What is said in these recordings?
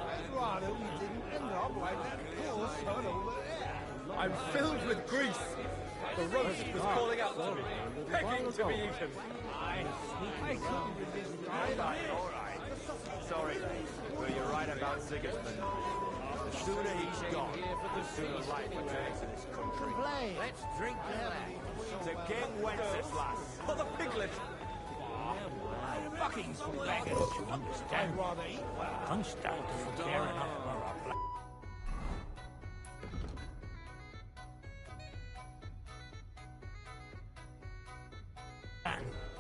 I'd rather we didn't end up like that poor son over there. I'm filled with grease. The roast was calling out to me, begging to be eaten. I couldn't resist either. All right. Sorry, but you're right about Sigismund. The sooner he's gone, the sooner life returns to this country. Let's drink to that. To King Wenceslas. For the piglet. Fucking beggars, you understand? I'd rather eat well. Constant for tearing up our plan.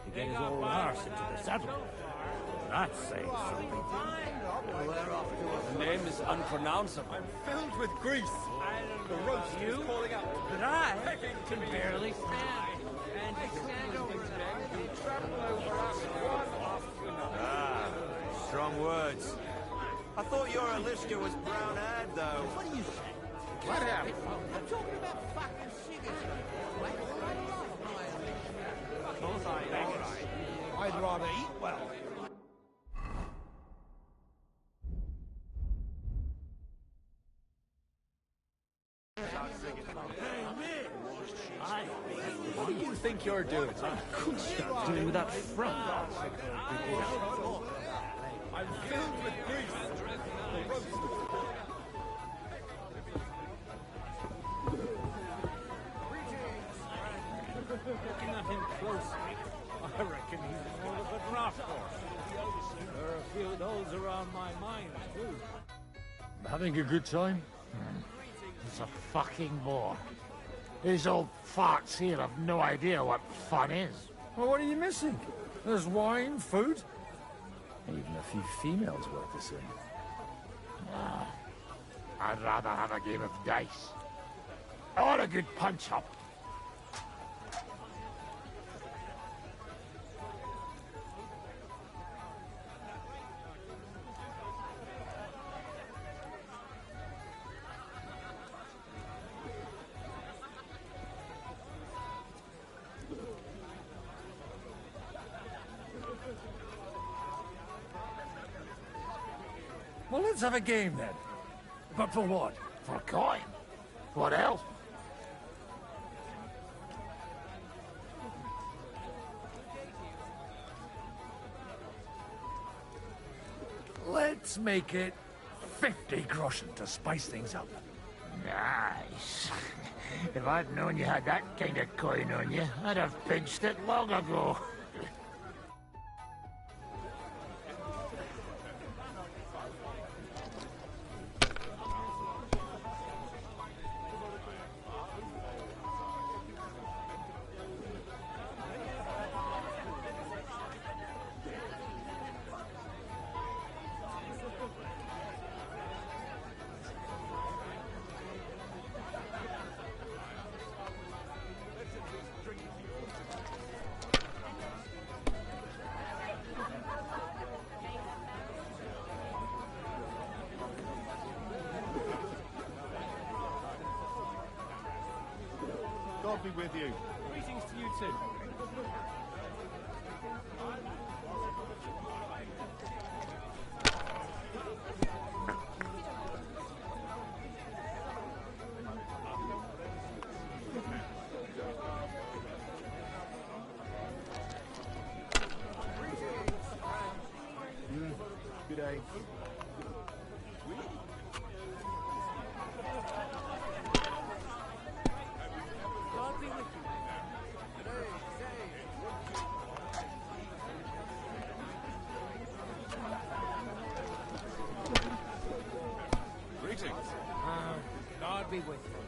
To get his old arse into the saddle. That says something. The name is unpronounceable. I'm filled with grease. The roast was calling out to me, But I can barely stand. And you stand over there, you trample over us one after another. Ah, strong words. I thought your Alicia was brown-haired, though. What do you say? What happened? I'm talking about fucking Sigismund. All right. I'd rather eat well. what do you think you're doing? Could start doing with that front. I'm filled with grease. The roast Looking at him closely, I reckon he's more of a draft horse. There are a few of those around my mind, too. Having a good time? It's a fucking bore. These old farts here have no idea what fun is. Well, what are you missing? There's wine, food. Even a few females worth the same. I'd rather have a game of dice. Or a good punch-up. Well, let's have a game then. But for what? For a coin. What else? Let's make it 50 groschen to spice things up. Nice. If I'd known you had that kind of coin on you, I'd have pinched it long ago. God be with you. Greetings to you too. Good day. Greetings. God be with you.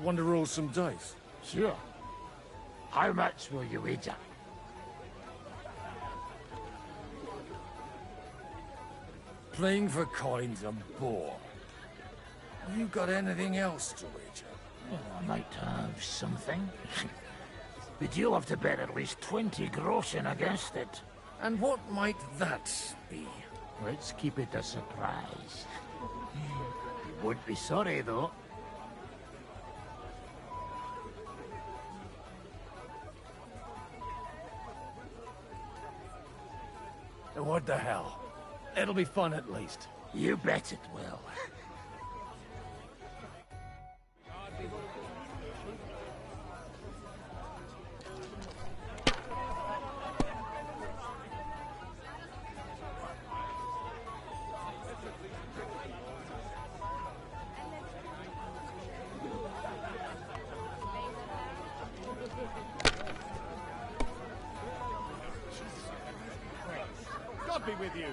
Want to roll some dice? Sure. How much will you wager? Playing for coin's a bore. You got anything else to wager? Oh, I might have something. But you'll have to bet at least 20 groschen against it. And what might that be? Let's keep it a surprise. You won't be sorry, though. What the hell? It'll be fun at least. You bet it will. God be with you.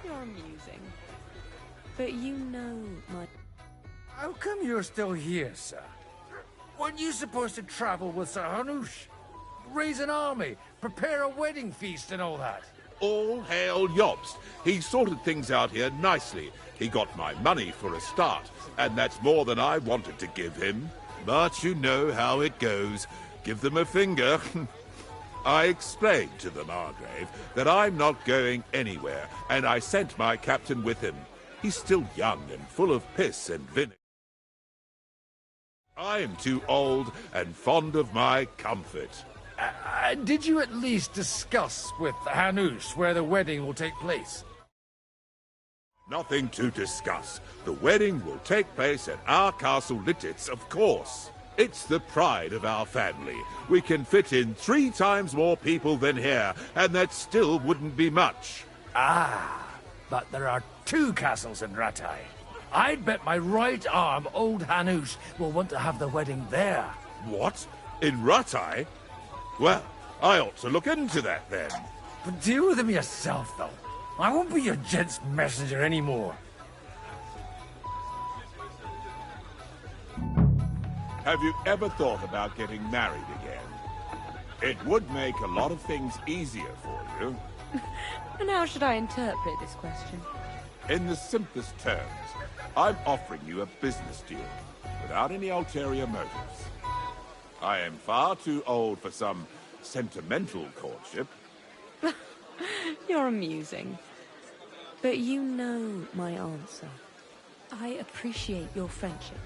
You're amusing. But you know my... How come you're still here, sir? Weren't you supposed to travel with Sir Hanush? Raise an army, prepare a wedding feast and all that? All hail Jobst. He sorted things out here nicely. He got my money for a start, and that's more than I wanted to give him. But you know how it goes. Give them a finger. I explained to the Margrave that I'm not going anywhere, and I sent my captain with him. He's still young and full of piss and vinegar. I'm too old and fond of my comfort. Did you at least discuss with Hanush where the wedding will take place? Nothing to discuss. The wedding will take place at our castle Littitz, of course. It's the pride of our family. We can fit in 3 times more people than here, and that still wouldn't be much. Ah, but there are 2 castles in Rattay. I'd bet my right arm old Hanush will want to have the wedding there. What? In Rattay? Well, I ought to look into that then. But deal with him yourself, though. I won't be your gent's messenger anymore. Have you ever thought about getting married again? It would make a lot of things easier for you. And how should I interpret this question? In the simplest terms, I'm offering you a business deal, without any ulterior motives. I am far too old for some sentimental courtship. You're amusing. But you know my answer. I appreciate your friendship,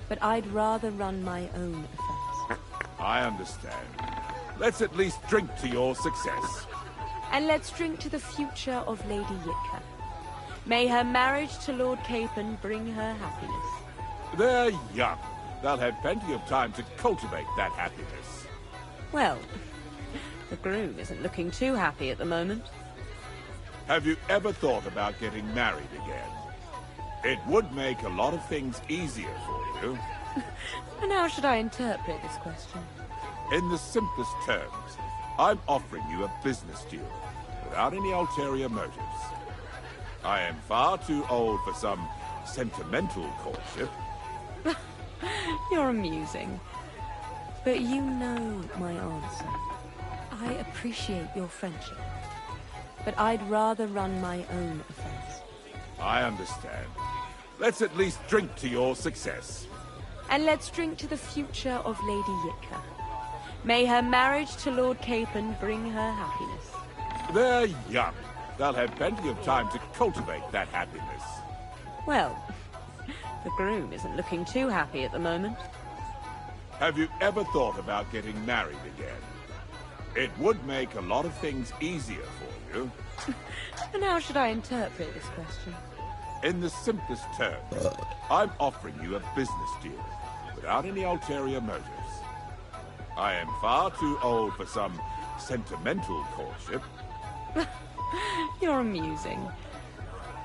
but I'd rather run my own affairs. I understand. Let's at least drink to your success. And let's drink to the future of Lady Yitka. May her marriage to Lord Capon bring her happiness. They're young. they'll have plenty of time to cultivate that happiness. Well, the groom isn't looking too happy at the moment. Have you ever thought about getting married again? It would make a lot of things easier for you. And how should I interpret this question? In the simplest terms, I'm offering you a business deal, without any ulterior motives. I am far too old for some sentimental courtship. You're amusing. But you know my answer. I appreciate your friendship. But I'd rather run my own affairs. I understand. Let's at least drink to your success. And let's drink to the future of Lady Yitka. May her marriage to Lord Capon bring her happiness. They're young. They'll have plenty of time to cultivate that happiness. Well, the groom isn't looking too happy at the moment. Have you ever thought about getting married again? It would make a lot of things easier for you. And how should I interpret this question? In the simplest terms, I'm offering you a business deal, without any ulterior motives. I am far too old for some sentimental courtship. You're amusing.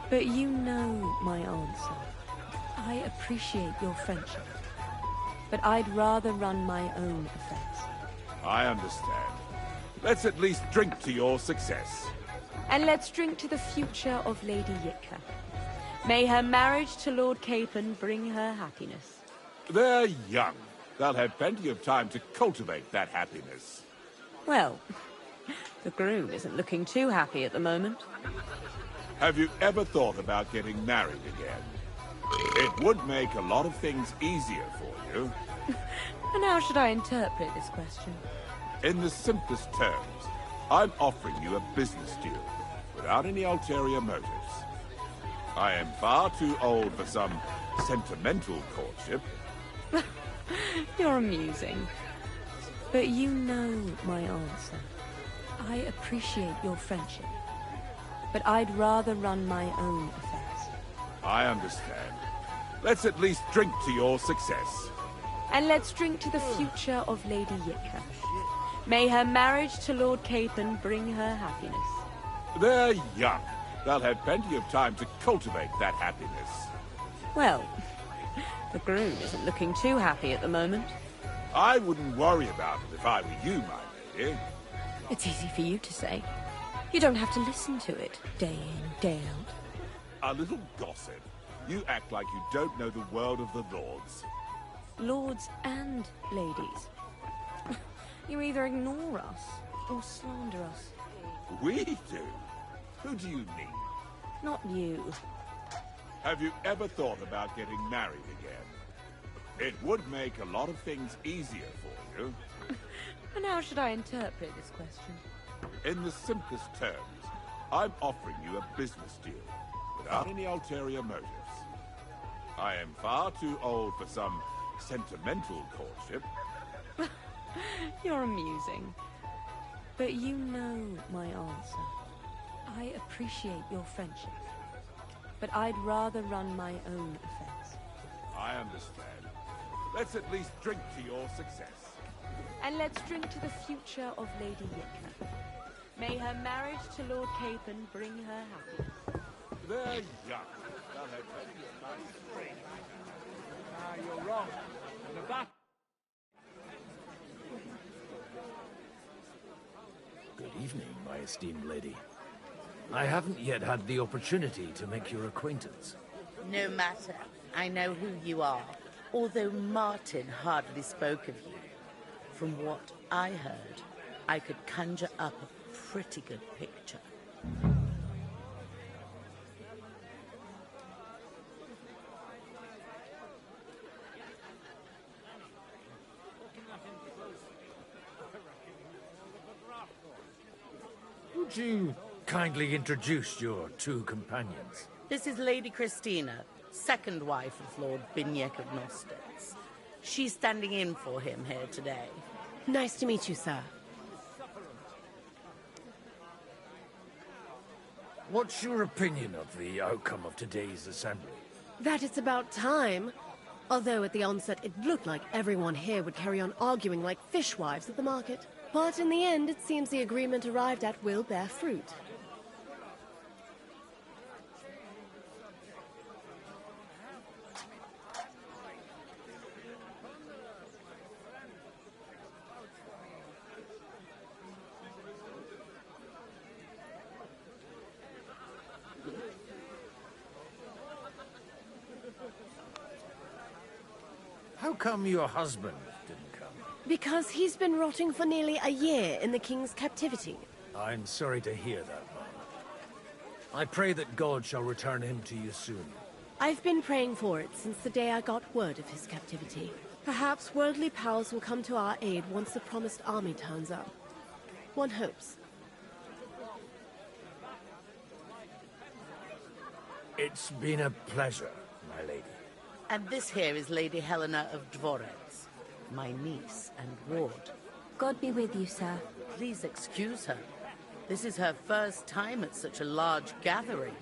But you know my answer. I appreciate your friendship. But I'd rather run my own affairs. I understand. Let's at least drink to your success. And let's drink to the future of Lady Yitka. May her marriage to Lord Capon bring her happiness. They're young. They'll have plenty of time to cultivate that happiness. Well, the groom isn't looking too happy at the moment. Have you ever thought about getting married again? It would make a lot of things easier for you. And how should I interpret this question? In the simplest terms, I'm offering you a business deal, without any ulterior motives. I am far too old for some sentimental courtship. You're amusing. But you know my answer. I appreciate your friendship. But I'd rather run my own affairs. I understand. Let's at least drink to your success. And let's drink to the future of Lady Yitka. May her marriage to Lord Capon bring her happiness. They're young. They'll have plenty of time to cultivate that happiness. Well, the groom isn't looking too happy at the moment. I wouldn't worry about it if I were you, my lady. It's easy for you to say. You don't have to listen to it day in, day out. A little gossip. You act like you don't know the world of the lords. Lords and ladies. You either ignore us or slander us. We do? Who do you mean? Not you. Have you ever thought about getting married again? It would make a lot of things easier for you. And how should I interpret this question? In the simplest terms, I'm offering you a business deal, without any ulterior motives. I am far too old for some sentimental courtship. You're amusing. But you know my answer. I appreciate your friendship. But I'd rather run my own affairs. I understand. Let's at least drink to your success. And let's drink to the future of Lady Yitka. May her marriage to Lord Capon bring her happiness. They're young. They'll have plenty of nice spring. You're wrong. The bat. Good evening, my esteemed lady. I haven't yet had the opportunity to make your acquaintance. No matter. I know who you are, although Martin hardly spoke of you. From what I heard, I could conjure up a pretty good picture. Would you kindly introduce your two companions? This is Lady Christina, second wife of Lord Binyek of Nostitz. She's standing in for him here today. Nice to meet you, sir. What's your opinion of the outcome of today's assembly? That it's about time. Although at the onset it looked like everyone here would carry on arguing like fishwives at the market. But in the end, it seems the agreement arrived at will bear fruit. How come your husband didn't come? Because he's been rotting for nearly a year in the king's captivity. I'm sorry to hear that, Mom. I pray that God shall return him to you soon. I've been praying for it since the day I got word of his captivity. Perhaps worldly powers will come to our aid once the promised army turns up. One hopes. It's been a pleasure, my lady. And this here is Lady Helena of Dvorets, my niece and ward. God be with you, sir. Please excuse her. This is her first time at such a large gathering.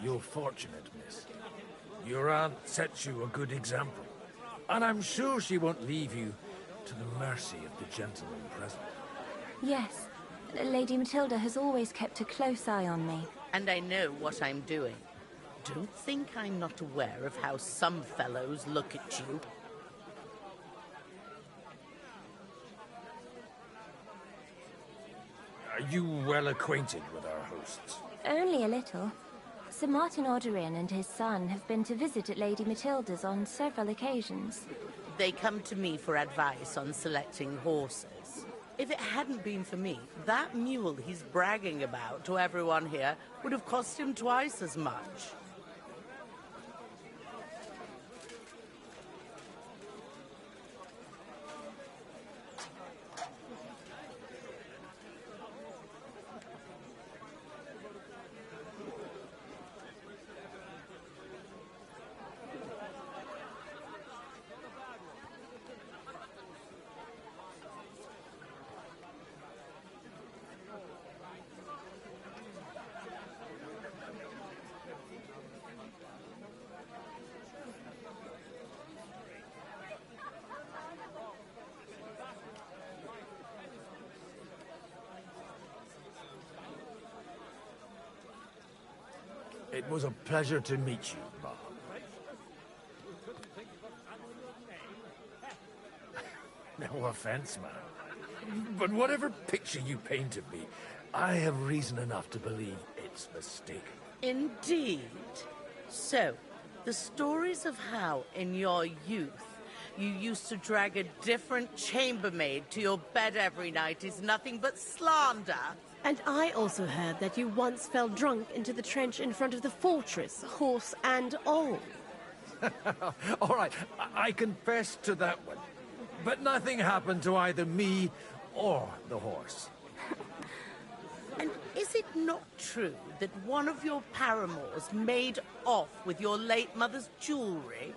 You're fortunate, miss. Your aunt sets you a good example. And I'm sure she won't leave you to the mercy of the gentleman present. Yes, Lady Matilda has always kept a close eye on me. And I know what I'm doing. Don't think I'm not aware of how some fellows look at you. Are you well acquainted with our hosts? Only a little. Sir Martin Oderin and his son have been to visit at Lady Matilda's on several occasions. They come to me for advice on selecting horses. If it hadn't been for me, that mule he's bragging about to everyone here would have cost him twice as much. It was a pleasure to meet you, Mom. No offense, man. But whatever picture you paint of me, I have reason enough to believe it's mistaken. Indeed. So, the stories of how, in your youth, you used to drag a different chambermaid to your bed every night is nothing but slander. And I also heard that you once fell drunk into the trench in front of the fortress, horse and all. All right, I confess to that one. But nothing happened to either me or the horse. And is it not true that one of your paramours made off with your late mother's jewelry?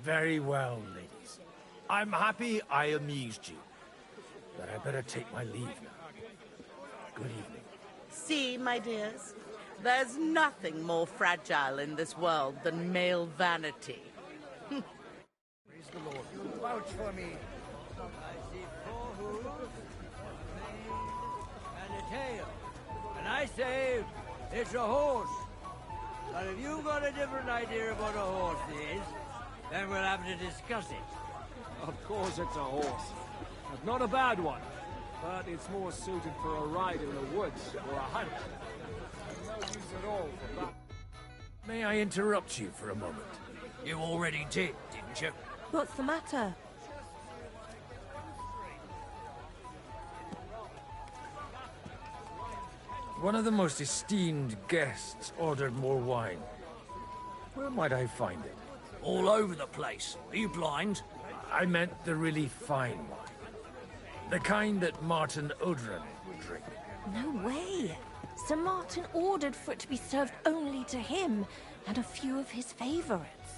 Very well, ladies. I'm happy I amused you. But I better take my leave now. Good evening. See, my dears, there's nothing more fragile in this world than male vanity. Praise the Lord. You vouch for me. I see 4 hooves, a mane, and a tail. And I say it's a horse. But if you've got a different idea of what a horse is, then we'll have to discuss it. Of course it's a horse. But not a bad one. But it's more suited for a ride in the woods or a hunt. No use at all for that. May I interrupt you for a moment? You already did, didn't you? What's the matter? One of the most esteemed guests ordered more wine. Where might I find it? All over the place. Are you blind? I meant the really fine wine. The kind that Martin Oderin would drink. No way. Sir Martin ordered for it to be served only to him and a few of his favorites.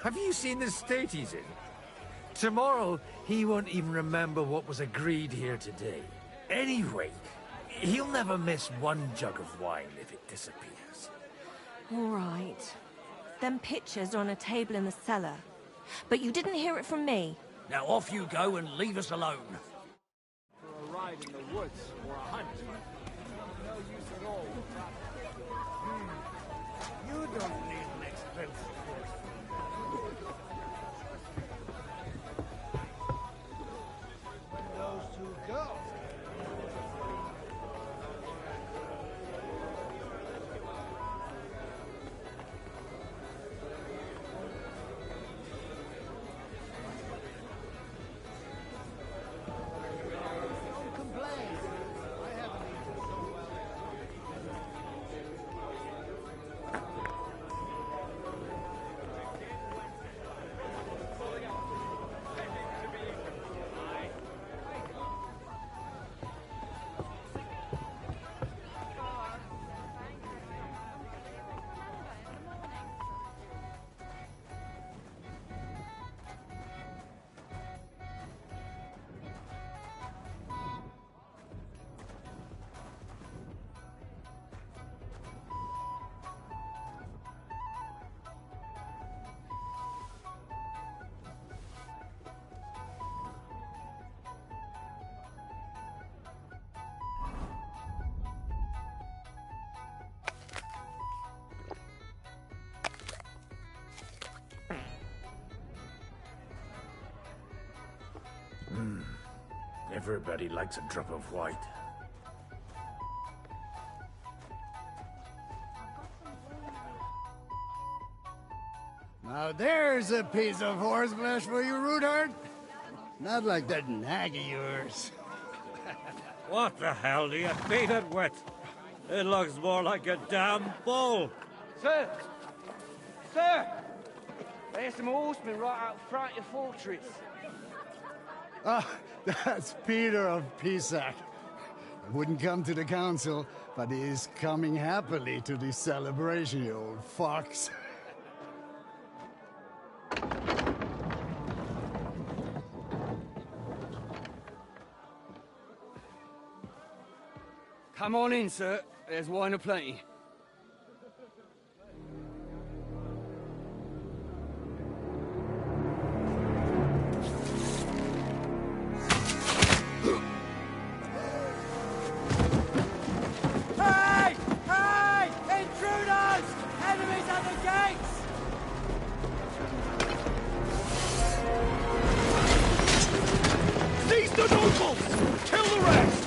Have you seen the state he's in? Tomorrow, he won't even remember what was agreed here today. Anyway, he'll never miss one jug of wine if it disappears. All right. Them pictures are on a table in the cellar. But you didn't hear it from me. Now off you go and leave us alone. For a ride in the woods or a hunt. No use at all. You don't need an expensive horse. Those two go. Don't complain. I haven't eaten so well. Everybody likes a drop of white. Now there's a piece of horseflesh for you, Rootard. Not like that nag of yours. What the hell do you feed it with? It looks more like a damn bull. Sir! Sir! There's some horsemen right out front of your fortress. Ah, that's Peter of Peasant. He wouldn't come to the council, but he is coming happily to the celebration, you old fox. Come on in, sir. There's wine aplenty. Hey! Hey! Intruders! Enemies at the gates! Seize the nobles! Kill the rest!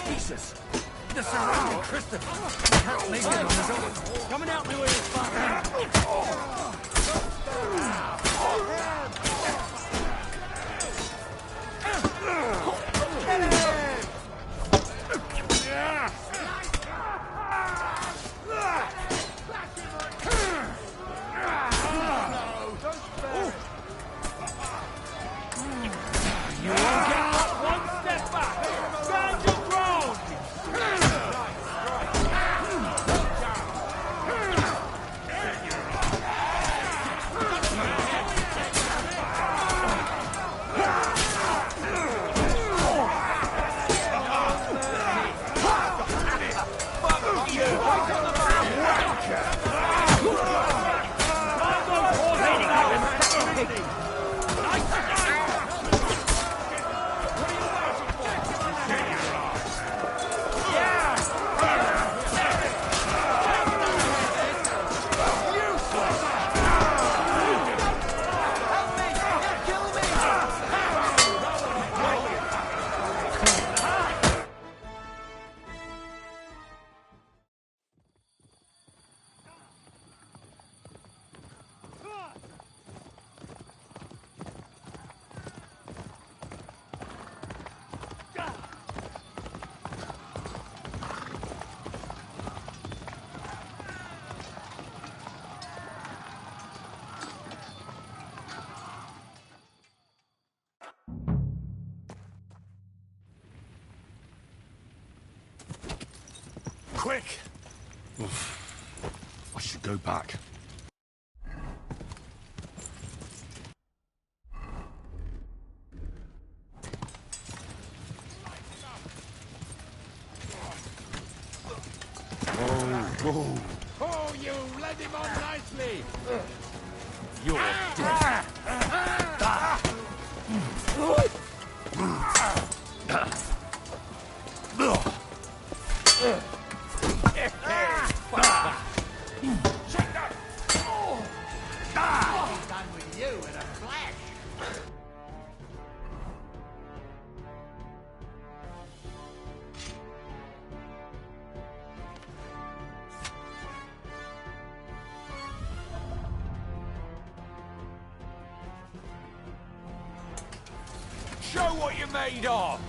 Jesus! The surrounding Christopher! He can't make it on his own! Coming out me with his fucking... You won't get up one step back! Stand your ground! Quick! Oof. I should go back. Oh, you led him on nicely! You're dead. Done with you in a flash. Show what you're made of!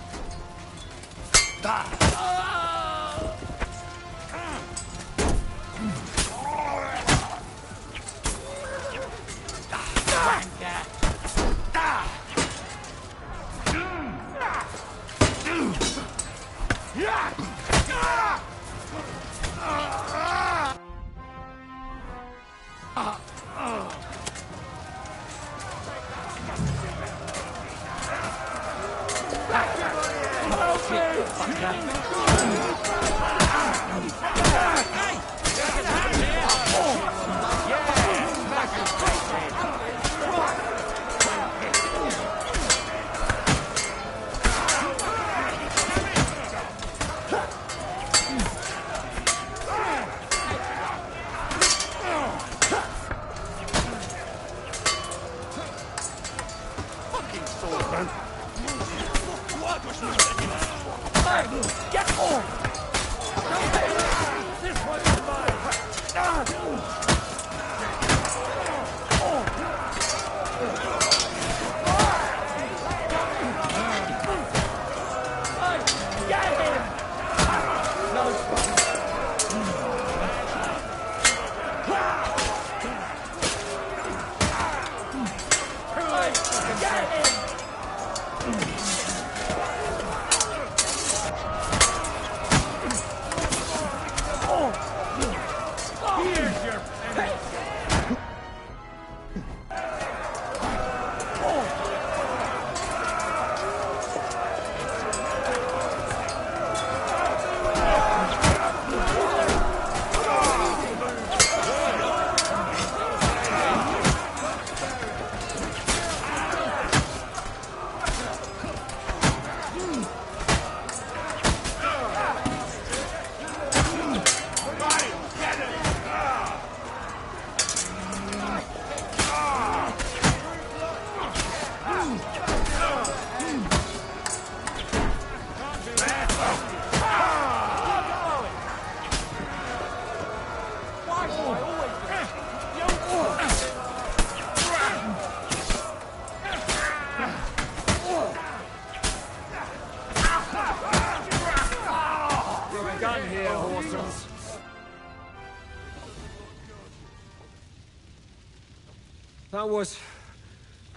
That was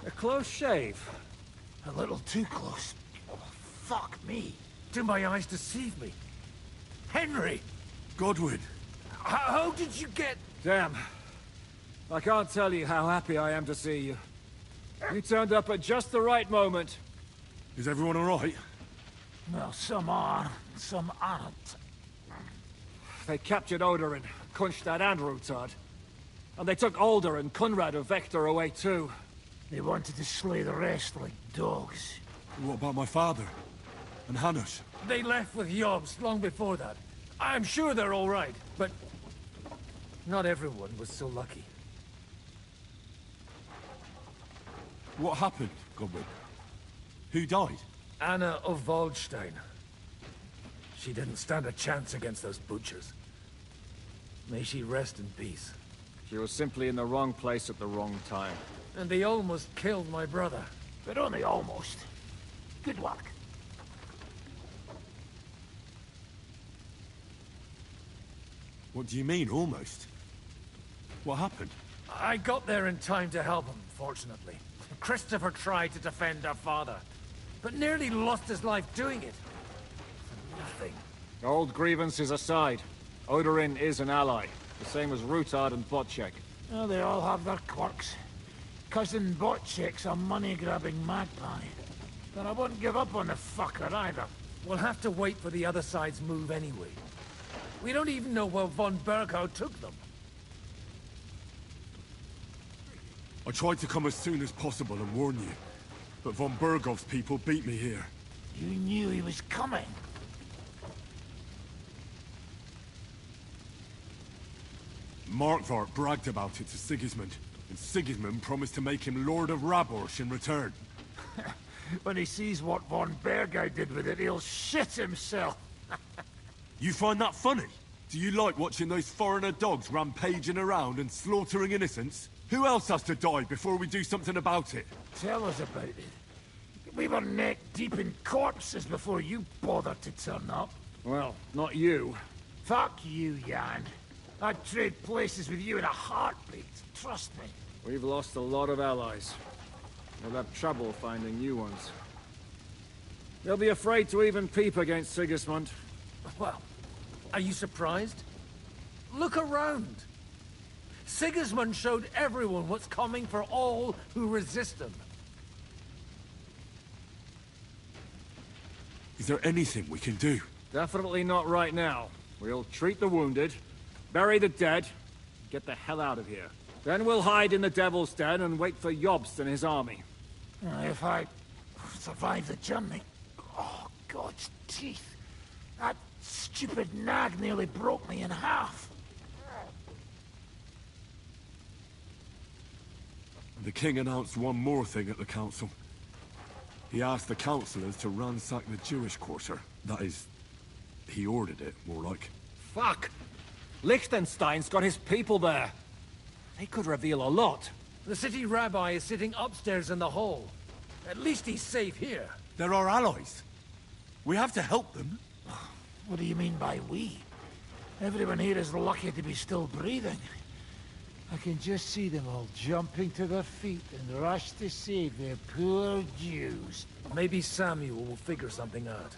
a close shave. A little too close. Fuck me. Do my eyes deceive me? Henry! Godwin! How did you get... Damn. I can't tell you how happy I am to see you. You turned up at just the right moment. Is everyone alright? Well, some are, some aren't. They captured Odorin, Kunstad and Rutard. And they took Alder and Kunrad of Vector away too. They wanted to slay the rest like dogs. What about my father? And Hanush? They left with Jobst long before that. I'm sure they're all right, but... not everyone was so lucky. What happened, Godwin? Who died? Anna of Waldstein. She didn't stand a chance against those butchers. May she rest in peace. She was simply in the wrong place at the wrong time. And they almost killed my brother. But only almost. Good work. What do you mean, almost? What happened? I got there in time to help him, fortunately. Christopher tried to defend our father, but nearly lost his life doing it. For nothing. Old grievances aside, Odorin is an ally, the same as Rutard and Bocek. Oh, they all have their quirks. Cousin Bocek's a money-grabbing magpie. But I wouldn't give up on the fucker either. We'll have to wait for the other side's move anyway. We don't even know where von Berghow took them. I tried to come as soon as possible and warn you, but von Berghoff's people beat me here. You knew he was coming. Markvart bragged about it to Sigismund, and Sigismund promised to make him Lord of Raborsch in return. When he sees what von Berghow did with it, he'll shit himself. You find that funny? Do you like watching those foreigner dogs rampaging around and slaughtering innocents? Who else has to die before we do something about it? Tell us about it. We were neck-deep in corpses before you bothered to turn up. Well, not you. Fuck you, Jan. I'd trade places with you in a heartbeat. Trust me. We've lost a lot of allies. We'll have trouble finding new ones. They'll be afraid to even peep against Sigismund. Well, are you surprised? Look around. Sigismund showed everyone what's coming for all who resist him. Is there anything we can do? Definitely not right now. We'll treat the wounded, bury the dead, get the hell out of here. Then we'll hide in the Devil's Den and wait for Jobst and his army. If I survive the journey... Oh, God's teeth. That stupid nag nearly broke me in half. The king announced one more thing at the council. He asked the councillors to ransack the Jewish quarter. That is, he ordered it, more like. Fuck! Liechtenstein's got his people there. They could reveal a lot. The city rabbi is sitting upstairs in the hall. At least he's safe here. They're our allies. We have to help them. What do you mean by we? Everyone here is lucky to be still breathing. I can just see them all jumping to their feet and rush to save their poor Jews. Maybe Samuel will figure something out.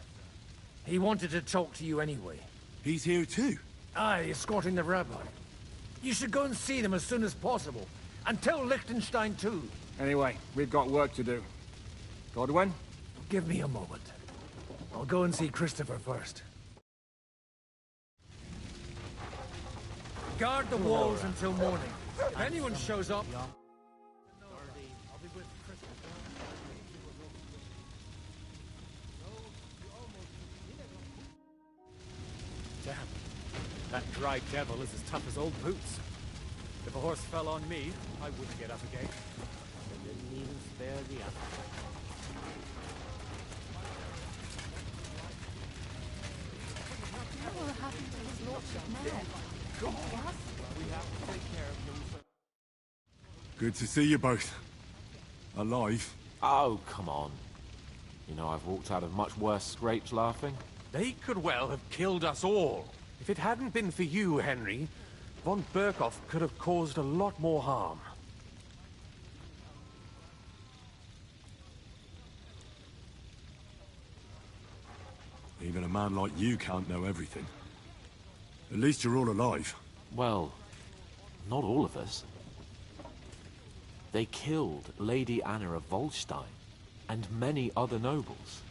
He wanted to talk to you anyway. He's here too? Aye, escorting the rabbi. You should go and see them as soon as possible. And tell Liechtenstein too. Anyway, we've got work to do. Godwin? Give me a moment. I'll go and see Christopher first. Guard the walls until morning. If anyone shows up... I'll be with Christopher. Damn. That dry devil is as tough as old boots. If a horse fell on me, I wouldn't get up again. They didn't even spare the appetite. What will happen to his lordship now? We have to take care of him. Good to see you both. Alive. Oh, come on. You know, I've walked out of much worse scrapes laughing. They could well have killed us all. If it hadn't been for you, Henry, von Berkhoff could have caused a lot more harm. Even a man like you can't know everything. At least you're all alive. Well, not all of us. They killed Lady Anna of Volstein, and many other nobles.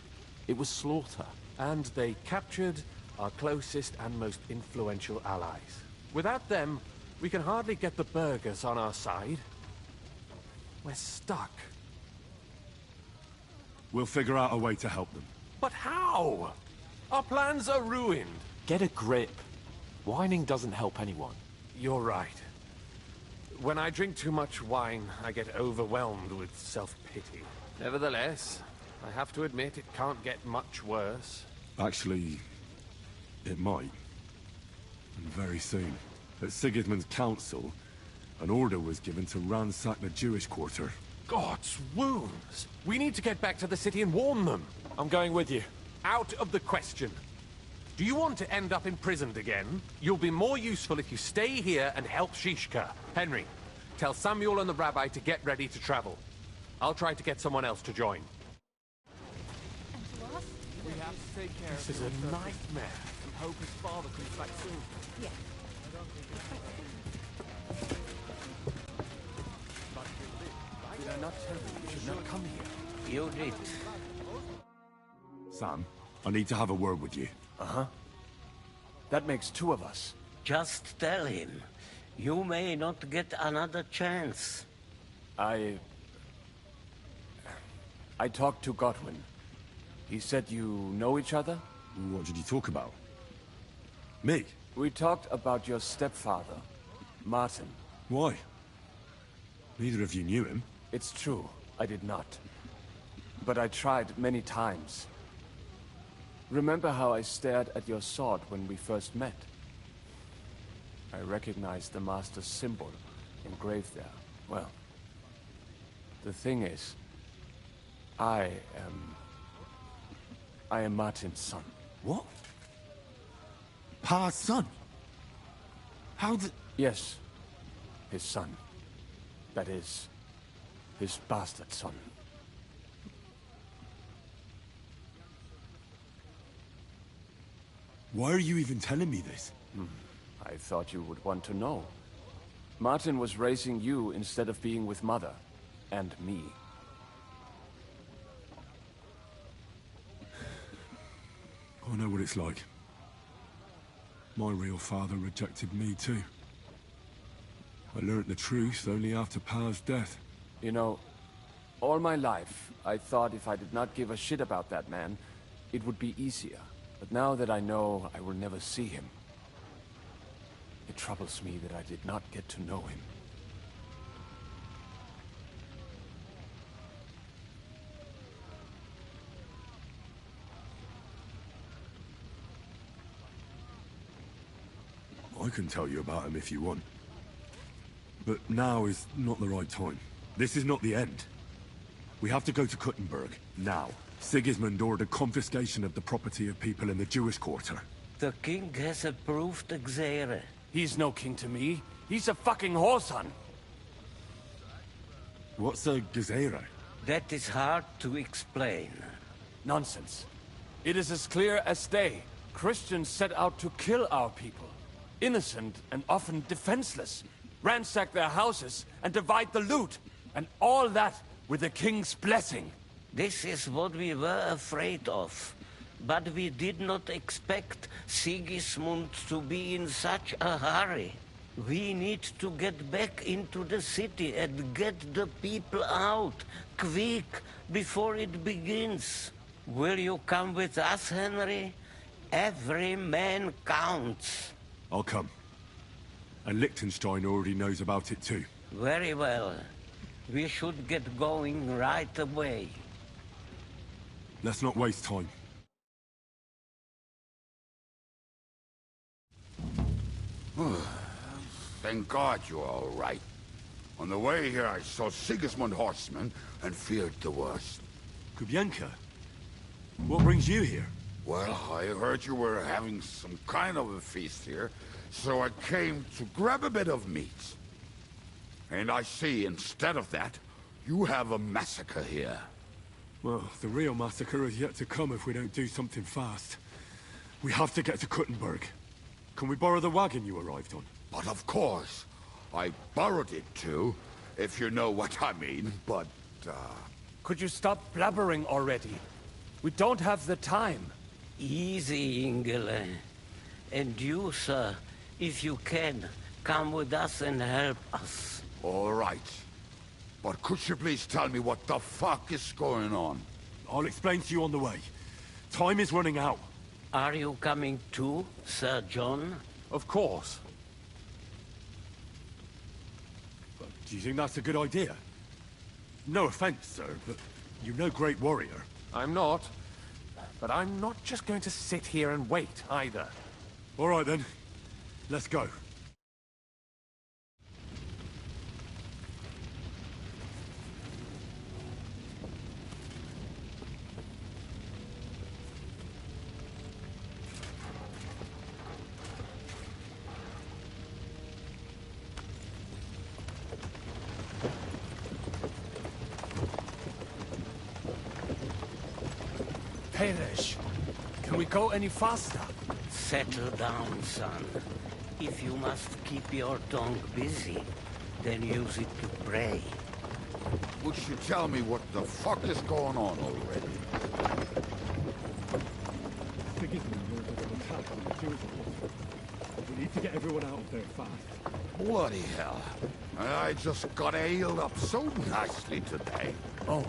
It was slaughter. And they captured our closest and most influential allies. Without them, we can hardly get the burghers on our side. We're stuck. We'll figure out a way to help them. But how? Our plans are ruined. Get a grip. Whining doesn't help anyone. You're right. When I drink too much wine, I get overwhelmed with self-pity. Nevertheless, I have to admit it can't get much worse. Actually, it might. And very soon. At Sigismund's council, an order was given to ransack the Jewish quarter. God's wounds! We need to get back to the city and warn them. I'm going with you. Out of the question. Do you want to end up imprisoned again? You'll be more useful if you stay here and help Shishka. Henry, tell Samuel and the rabbi to get ready to travel. I'll try to get someone else to join. We have to take care This of is him. a nightmare. We hope his father comes back soon. Yes. Did I not tell you you should not come here? You did. Sam, I need to have a word with you. Uh-huh. That makes two of us. Just tell him. You may not get another chance. I talked to Godwin. He said you know each other? What did you talk about? Me? We talked about your stepfather, Martin. Why? Neither of you knew him. It's true, I did not. But I tried many times. Remember how I stared at your sword when we first met? I recognized the Master's symbol engraved there. Well, the thing is, I am Martin's son. What? Pa's son? How did... Yes, his son. That is, his bastard son. Why are you even telling me this? I thought you would want to know. Martin was raising you instead of being with Mother. And me. I know what it's like. My real father rejected me too. I learnt the truth only after Pa's death. You know, all my life, I thought if I did not give a shit about that man, it would be easier. But now that I know I will never see him, it troubles me that I did not get to know him. I can tell you about him if you want. But now is not the right time. This is not the end. We have to go to Kuttenberg, now. Sigismund ordered confiscation of the property of people in the Jewish quarter. The king has approved Xere. He's no king to me. He's a fucking whoreson. What's a Gezerah? That is hard to explain. Nonsense. It is as clear as day. Christians set out to kill our people. Innocent and often defenseless. Ransack their houses and divide the loot. And all that with the king's blessing. This is what we were afraid of. But we did not expect Sigismund to be in such a hurry. We need to get back into the city and get the people out, quick, before it begins. Will you come with us, Henry? Every man counts. I'll come. And Liechtenstein already knows about it too. Very well. We should get going right away. Let's not waste time. Thank God you're all right. On the way here, I saw Sigismund horsemen and feared the worst. Kubienka? What brings you here? Well, I heard you were having some kind of a feast here, so I came to grab a bit of meat. And I see, instead of that, you have a massacre here. Well, the real massacre is yet to come if we don't do something fast. We have to get to Kuttenberg. Can we borrow the wagon you arrived on? But of course. I borrowed it too, if you know what I mean, but, Could you stop blabbering already? We don't have the time. Easy, Ingele. And you, sir, if you can, come with us and help us. All right. But could you please tell me what the fuck is going on? I'll explain to you on the way. Time is running out. Are you coming too, Sir John? Of course. Do you think that's a good idea? No offense, sir, but you're no great warrior. I'm not. But I'm not just going to sit here and wait, either. All right, then. Let's go. Perish. Can we go any faster? Settle down, son. If you must keep your tongue busy, then use it to pray. Would you tell me what the fuck is going on already? We need to get everyone out of there fast. Bloody hell. I just got ailed up so nicely today. Oh,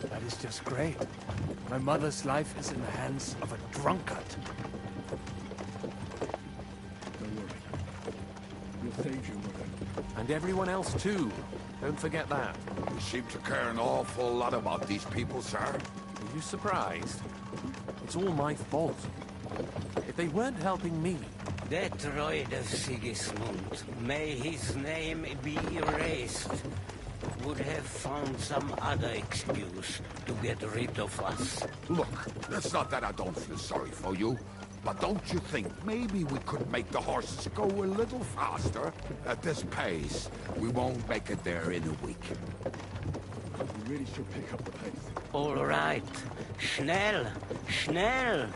that is just great. My mother's life is in the hands of a drunkard. Don't worry. We'll save you, mother. And everyone else too. Don't forget that. You seem to care an awful lot about these people, sir. Are you surprised? It's all my fault. If they weren't helping me... That droid of Sigismund, may his name be erased, would have found some other excuse to get rid of us. Look, it's not that I don't feel sorry for you, but don't you think maybe we could make the horses go a little faster? At this pace, we won't make it there in a week. We really should pick up the pace. All right. Schnell! Schnell!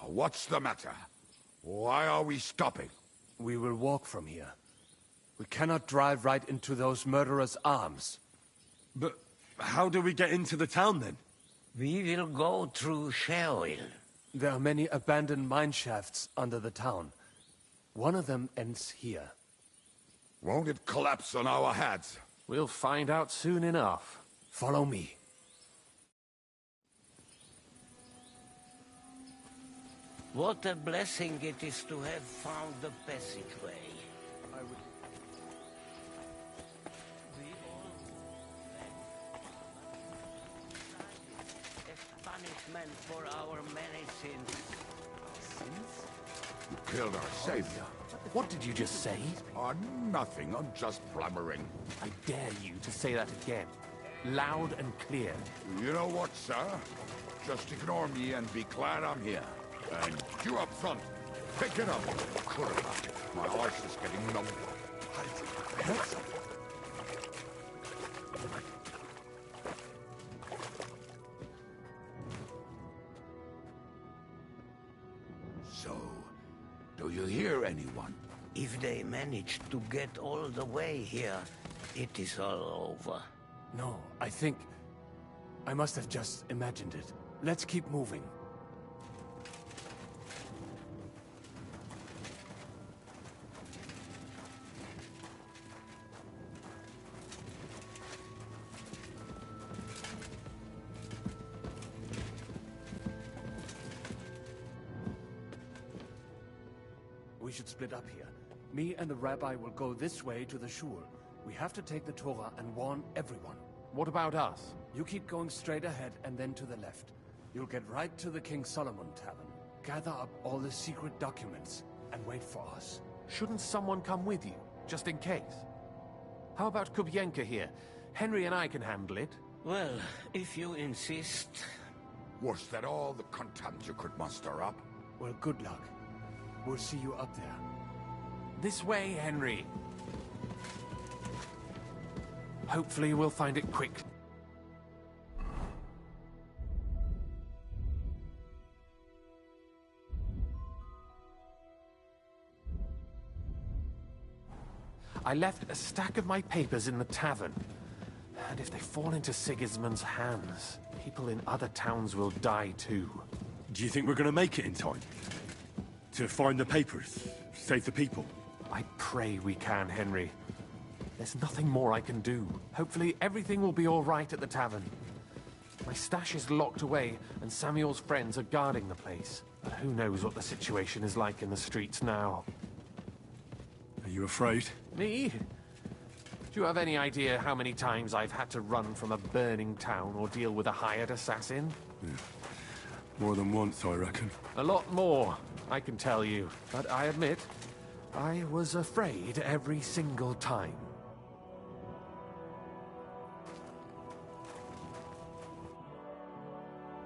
What's the matter? Why are we stopping? We will walk from here. We cannot drive right into those murderers' arms. But how do we get into the town then? We will go through Sherwill. There are many abandoned mine shafts under the town. One of them ends here. Won't it collapse on our heads? We'll find out soon enough. Follow me. What a blessing it is to have found the passageway. As punishment for our many sins. Sins? You killed our savior. What did you just say? Nothing. I'm just blabbering. I dare you to say that again. Loud and clear. You know what, sir? Just ignore me and be glad I'm here. And you up front, pick it up. My horse is getting numb. So, do you hear anyone? If they manage to get all the way here, it is all over. No, I think... I must have just imagined it. Let's keep moving. We should split up here. Me and the rabbi will go this way to the shul. We have to take the Torah and warn everyone. What about us? You keep going straight ahead and then to the left. You'll get right to the King Solomon Tavern. Gather up all the secret documents and wait for us. Shouldn't someone come with you, just in case? How about Kubienka here? Henry and I can handle it. Well, if you insist. Was that all the contempt you could muster up? Well, good luck. We'll see you up there. This way, Henry. Hopefully we'll find it quick. I left a stack of my papers in the tavern. And if they fall into Sigismund's hands, people in other towns will die too. Do you think we're gonna make it in time? To find the papers? Save the people? I pray we can, Henry. There's nothing more I can do. Hopefully everything will be all right at the tavern. My stash is locked away, and Samuel's friends are guarding the place. But who knows what the situation is like in the streets now. Are you afraid? Me? Do you have any idea how many times I've had to run from a burning town or deal with a hired assassin? Yeah. More than once, I reckon. A lot more, I can tell you. But I admit, I was afraid every single time.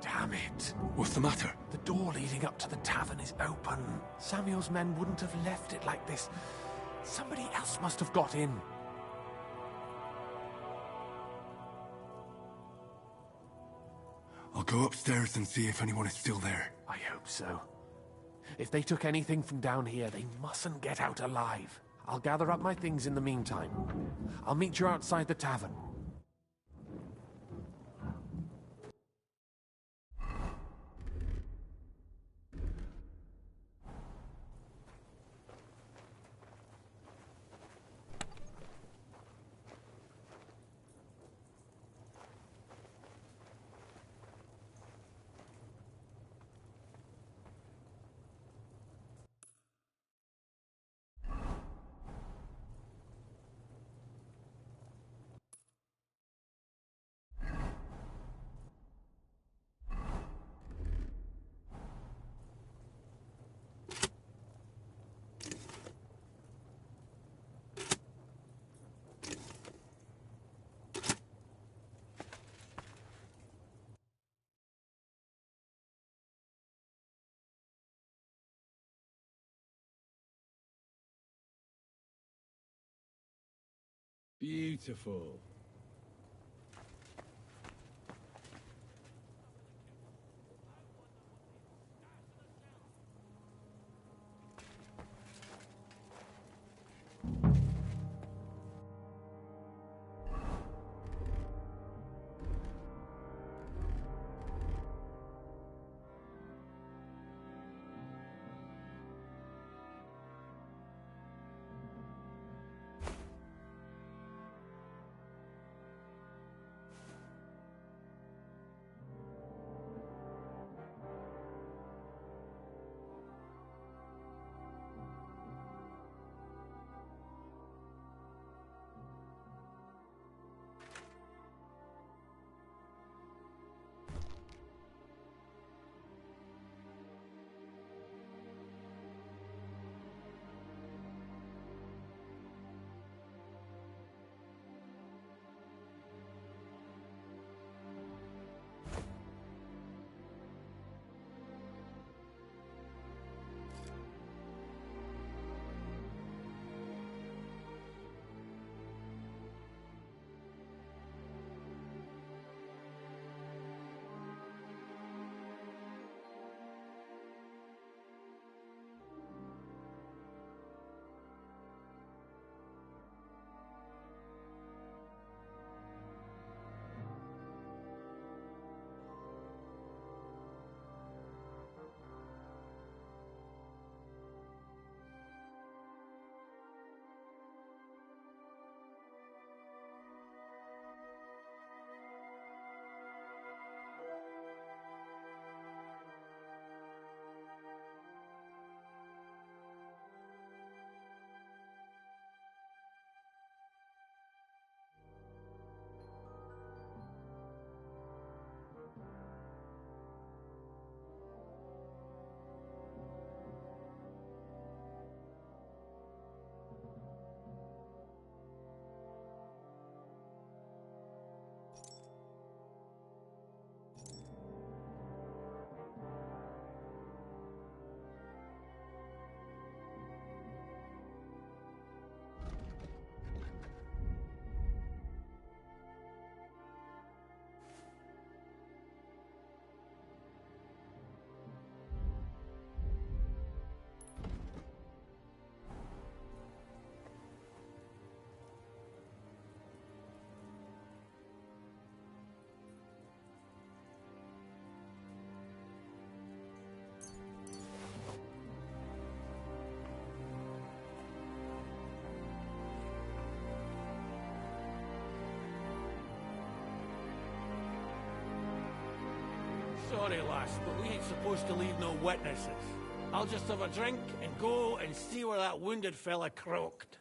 Damn it. What's the matter? The door leading up to the tavern is open. Samuel's men wouldn't have left it like this. Somebody else must have got in. I'll go upstairs and see if anyone is still there. I hope so. If they took anything from down here, they mustn't get out alive. I'll gather up my things in the meantime. I'll meet you outside the tavern. Beautiful. Sorry, lass, but we ain't supposed to leave no witnesses. I'll just have a drink and go and see where that wounded fella croaked.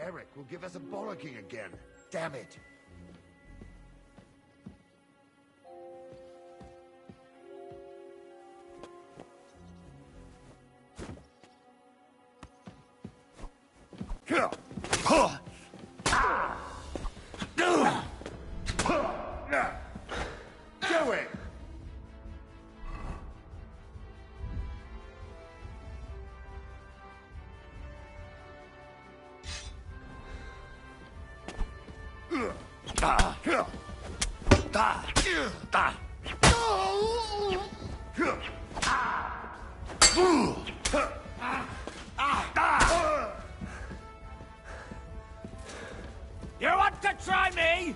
Eric will give us a bollocking again. Damn it. Do it! You want to try me?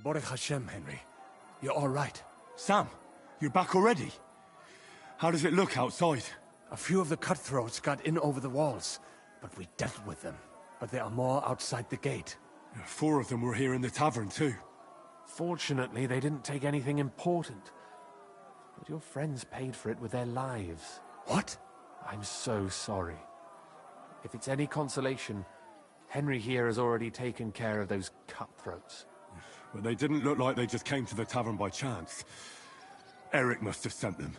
Baruch Hashem, Henry. You're all right. Sam, you're back already? How does it look outside? A few of the cutthroats got in over the walls, but we dealt with them. But there are more outside the gate. 4 of them were here in the tavern, too. Fortunately, they didn't take anything important. But your friends paid for it with their lives. What? I'm so sorry. If it's any consolation, Henry here has already taken care of those cutthroats. But they didn't look like they just came to the tavern by chance. Eric must have sent them.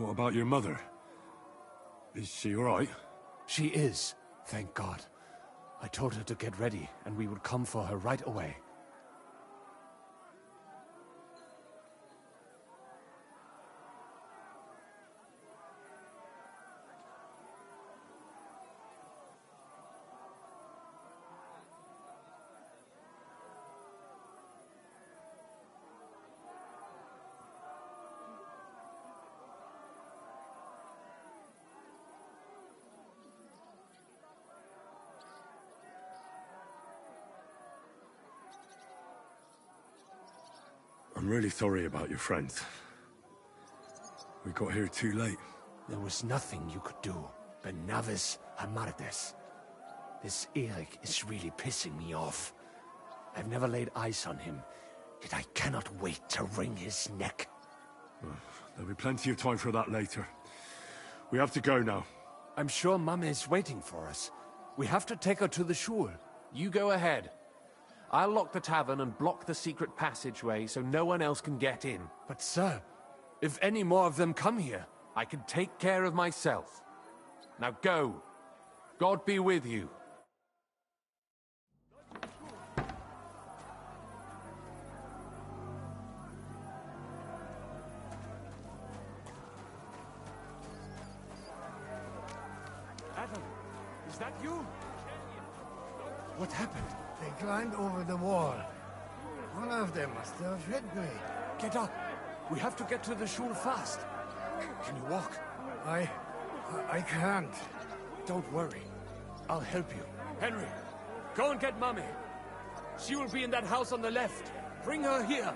What about your mother? Is she all right? She is, thank God. I told her to get ready, and we would come for her right away. I'm really sorry about your friends. We got here too late. There was nothing you could do. Benavis Hamardes. This Eric is really pissing me off. I've never laid eyes on him, yet I cannot wait to wring his neck. There'll be plenty of time for that later. We have to go now. I'm sure Mama is waiting for us. We have to take her to the shul. You go ahead. I'll lock the tavern and block the secret passageway so no one else can get in. But sir, if any more of them come here, I can take care of myself. Now go. God be with you. Adam, is that you? What happened? They climbed over the wall. One of them must have hit me. Get up. We have to get to the shul fast. Can you walk? I can't. Don't worry. I'll help you. Henry, go and get Mummy. She will be in that house on the left. Bring her here.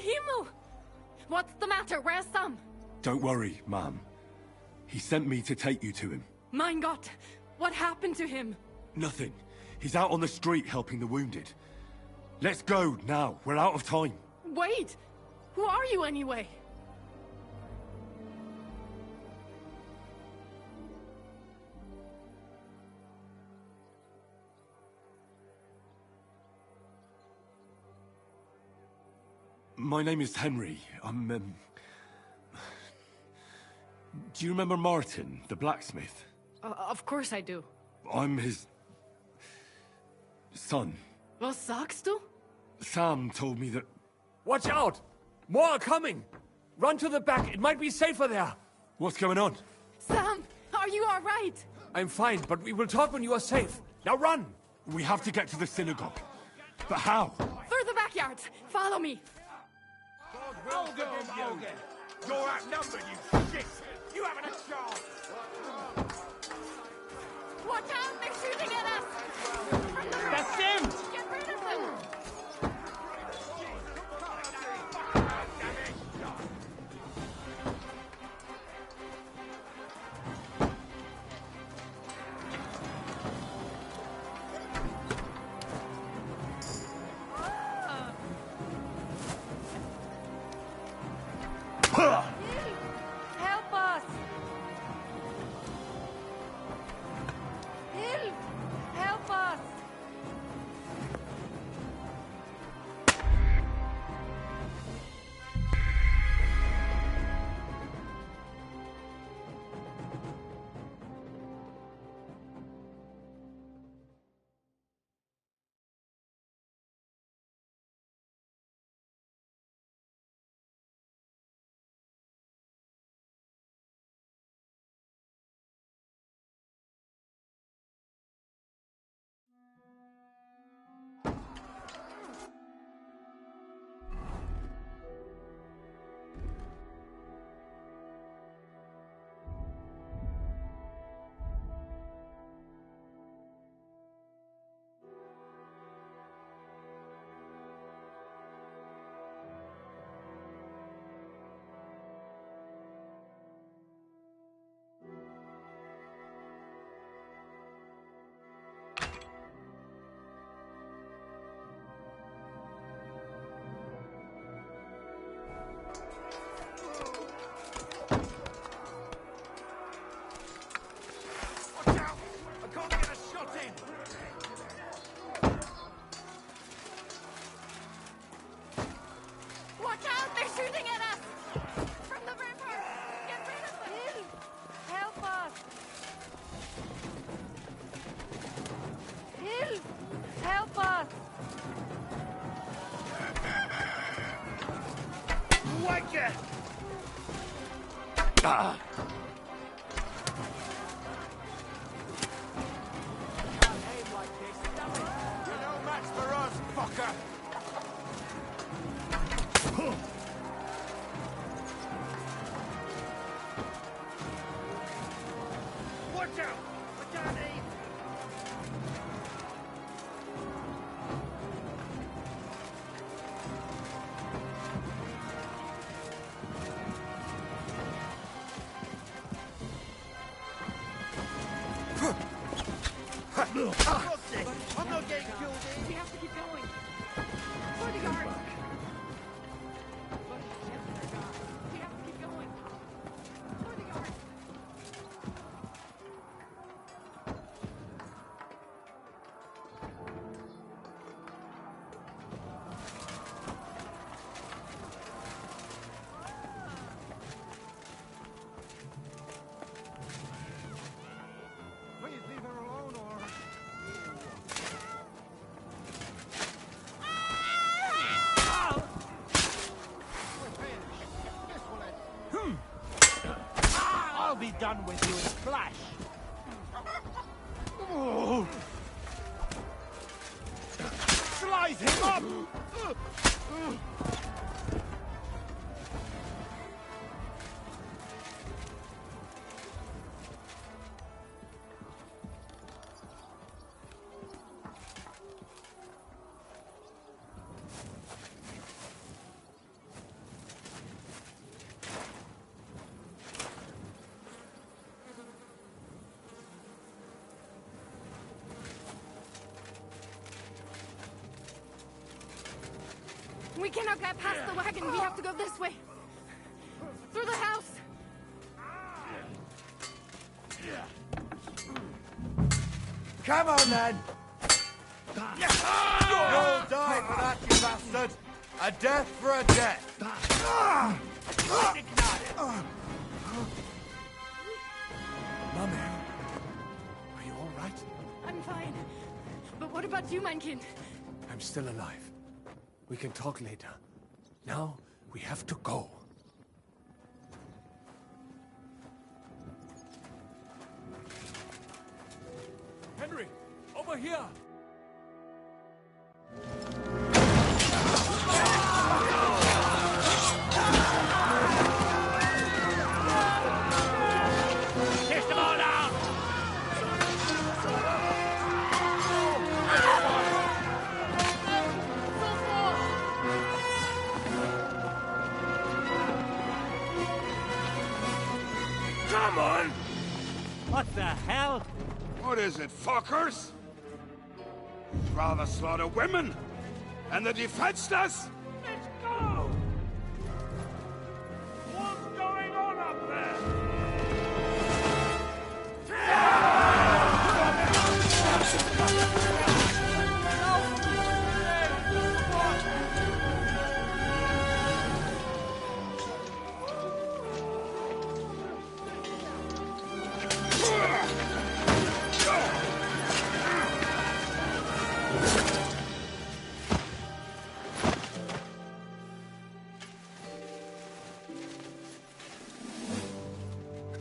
Himmel! What's the matter? Where's Sam? Don't worry, ma'am. He sent me to take you to him. Mein Gott! What happened to him? Nothing. He's out on the street helping the wounded. Let's go, now. We're out of time. Wait! Who are you anyway? My name is Henry. Do you remember Martin, the blacksmith? Of course I do. I'm his... son. Was sagst du? Sam told me that... Watch out! More are coming! Run to the back, it might be safer there! What's going on? Sam, are you all right? I'm fine, but we will talk when you are safe. Now run! We have to get to the synagogue. But how? Through the backyard. Follow me. Hold on, you're outnumbered, you shit! You haven't a chance! Watch out! They're shooting at us! That's him! Get rid of them! Help us! I'm not getting killed. We have to keep going. For the guard. We have to keep going. For the guard. Please leave her alone, or... I'll be done with you in a flash. Oh. Slice him up! We cannot get past the wagon. We have to go this way. Through the house. Come on, then! You'll die for that, you bastard! A death for a death! Mummy, are you all right? I'm fine. But what about you, mein Kind? I'm still alive. We can talk later. Now, we have to go. Henry, over here! Kiss them all down! Come on! What the hell? What is it, fuckers? You'd rather slaughter women and the defenseless? Let's go! What's going on up there?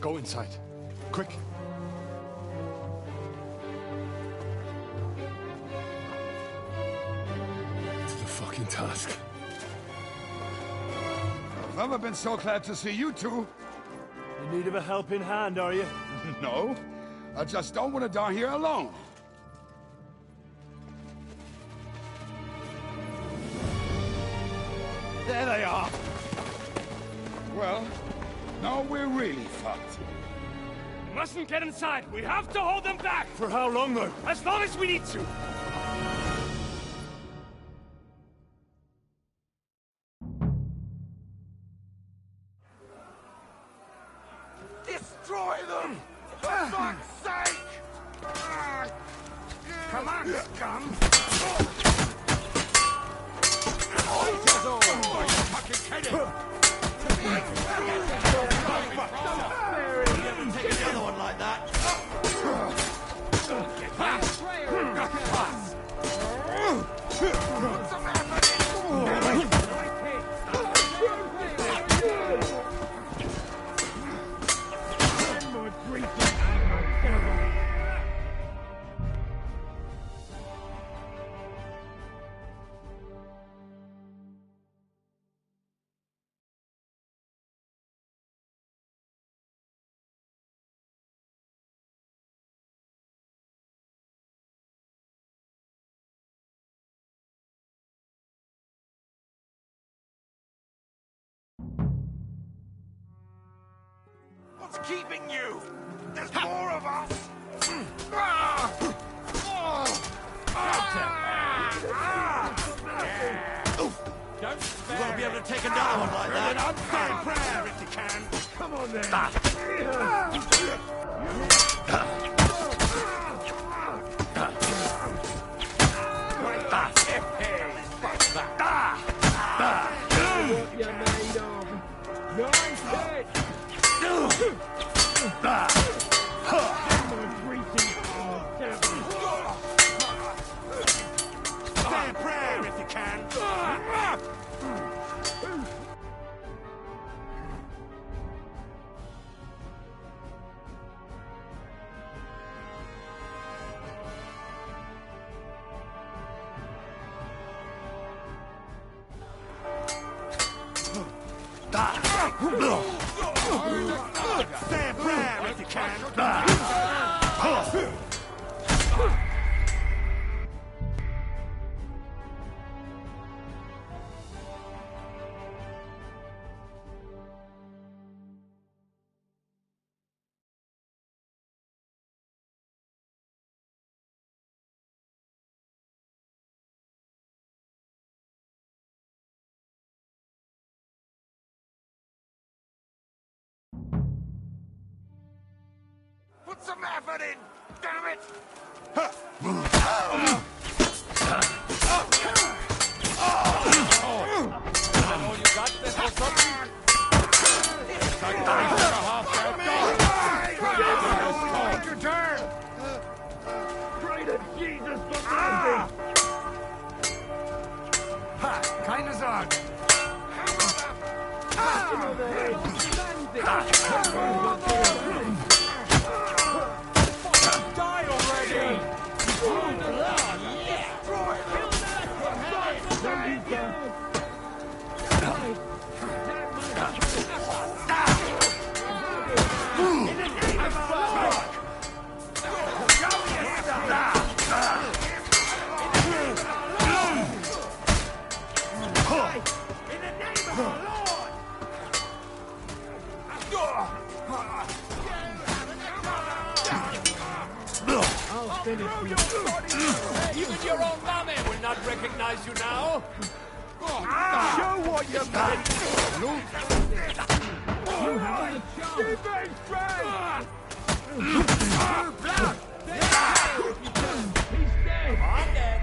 Go inside. Quick. To the fucking task. I've never been so glad to see you two. In need of a helping hand, are you? No, I just don't want to die here alone. There they are! Well, now we're really fucked. We mustn't get inside. We have to hold them back. For how long, though? As long as we need to. Destroy them! For fuck's sake! Come on, scum! Fucking kidding! Take another one like that! Get back! What's keeping you? There's more of us! You won't be able to take another one like that. An unfair prayer if you can. Come on then. What you made of? Nice hit! Say a prayer if you can. Say a prayer if you can. Put some effort in, damn it! All you got there for something? Take your turn! Pray to Jesus for mercy! Ha! Kindness on! Die already! Even your own mommy will not recognize you now. Show what you're made! You have a chance! He's dead! I'm dead.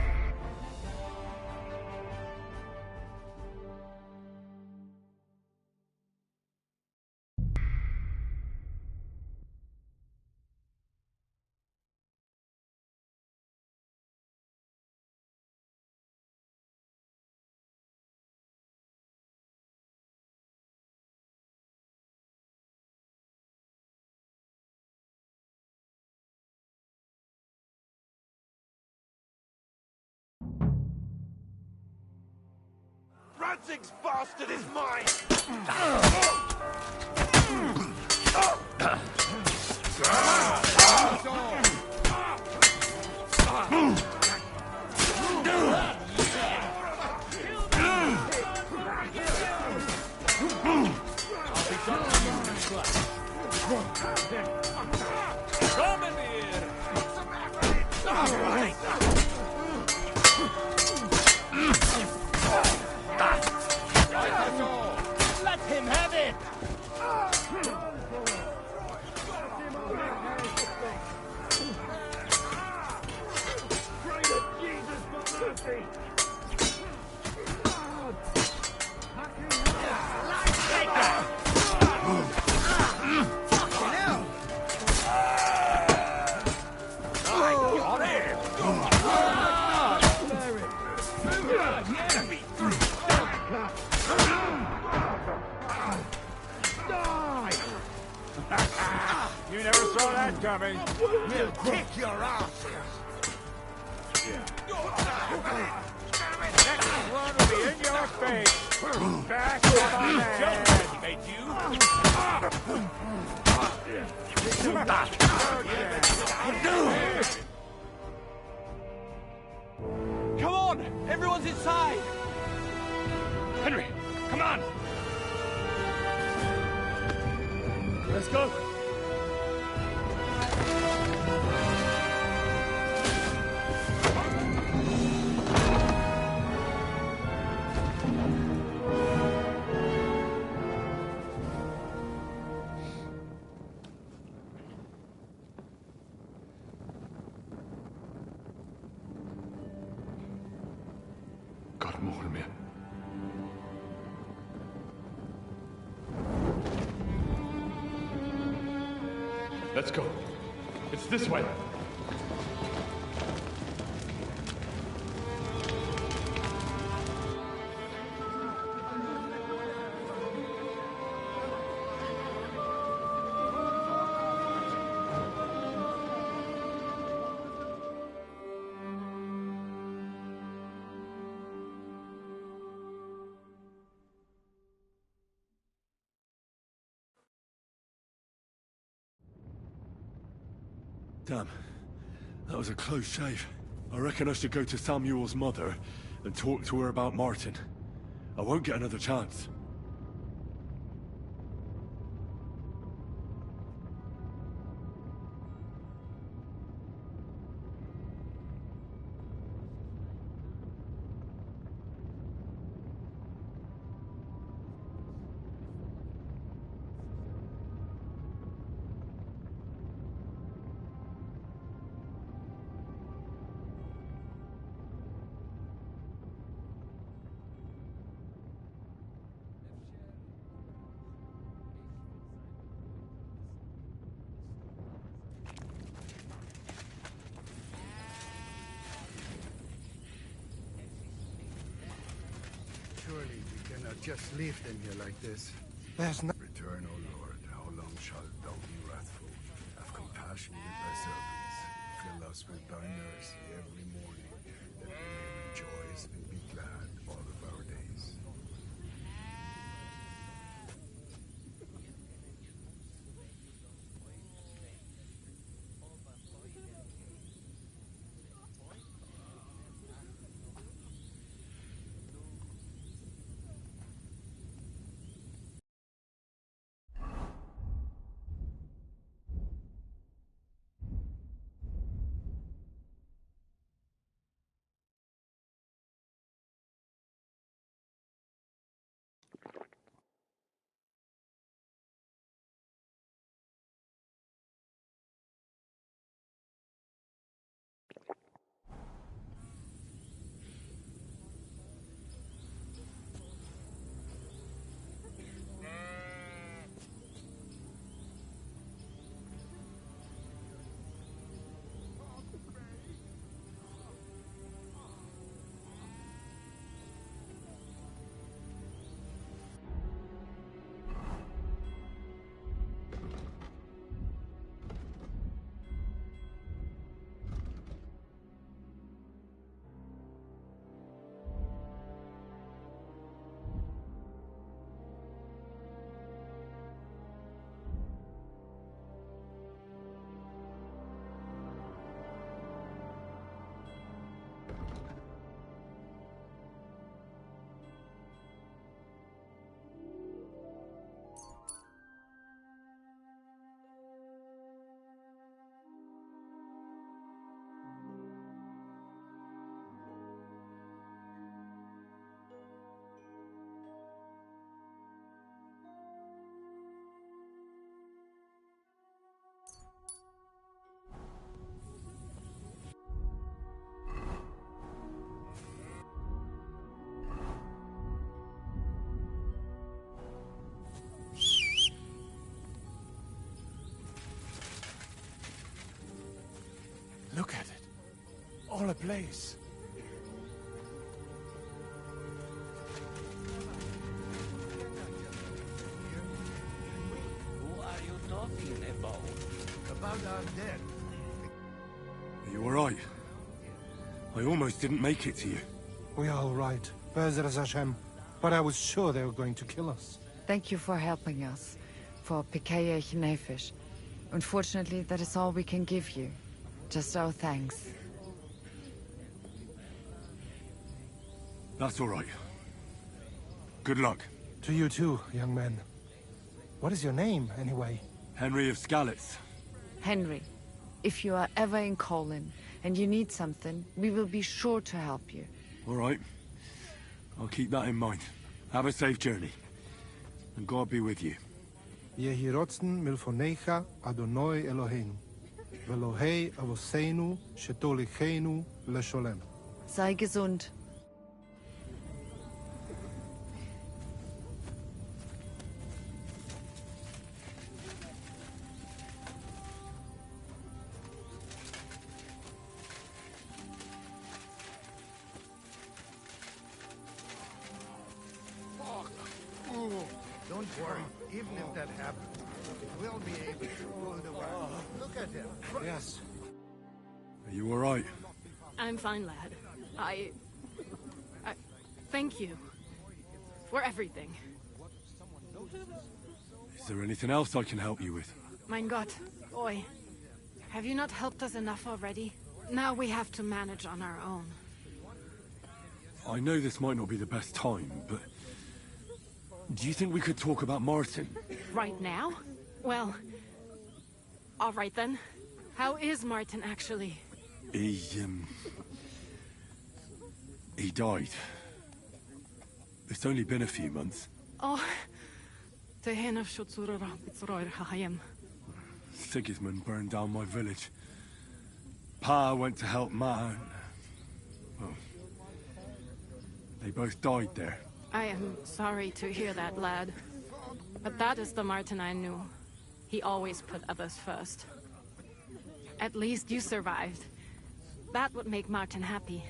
Ranzig's bastard is mine! Let him have it! Pray to Jesus for mercy! You never saw that coming. We'll kick your ass! Next one will be in your face. Back on my head. Made you? Come on! Everyone's inside! Henry, come on! Let's go! Let's go. It's this way. Damn. That was a close shave. I reckon I should go to Samuel's mother and talk to her about Martin. I won't get another chance. Surely we cannot just leave them here like this. There's no... Return, O Lord. How long shalt thou be wrathful? Have compassion with thy servants. Fill us with thy mercy every morning, that we may rejoice and be glad all of our days. Look at it. All ablaze. Who are you talking about? About our dead. Are you alright? I almost didn't make it to you. We are all right. Be'ezras Hashem. But I was sure they were going to kill us. Thank you for helping us. For Pekayech Nefesh. Unfortunately, that is all we can give you. Just our thanks. That's alright. Good luck. To you too, young man. What is your name, anyway? Henry of Skalitz. Henry, if you are ever in Colin and you need something, we will be sure to help you. Alright. I'll keep that in mind. Have a safe journey. And God be with you. Yehi rotzen milfonecha Adonai Eloheinu. Velohei avoseinu shetolichenu lesholem. Sei gesund. Even if that happens, we'll be able to pull the wagon. Look at him. Yes. Are you alright? I'm fine, lad. I thank you. For everything. Is there anything else I can help you with? Mein Gott, boy. Have you not helped us enough already? Now we have to manage on our own. I know this might not be the best time, but... do you think we could talk about Martin? Right now? Well... all right then. How is Martin, actually? He died. It's only been a few months. Oh... Sigismund burned down my village. Pa went to help Ma, and... well... they both died there. I am sorry to hear that, lad. But that is the Martin I knew. He always put others first. At least you survived. That would make Martin happy.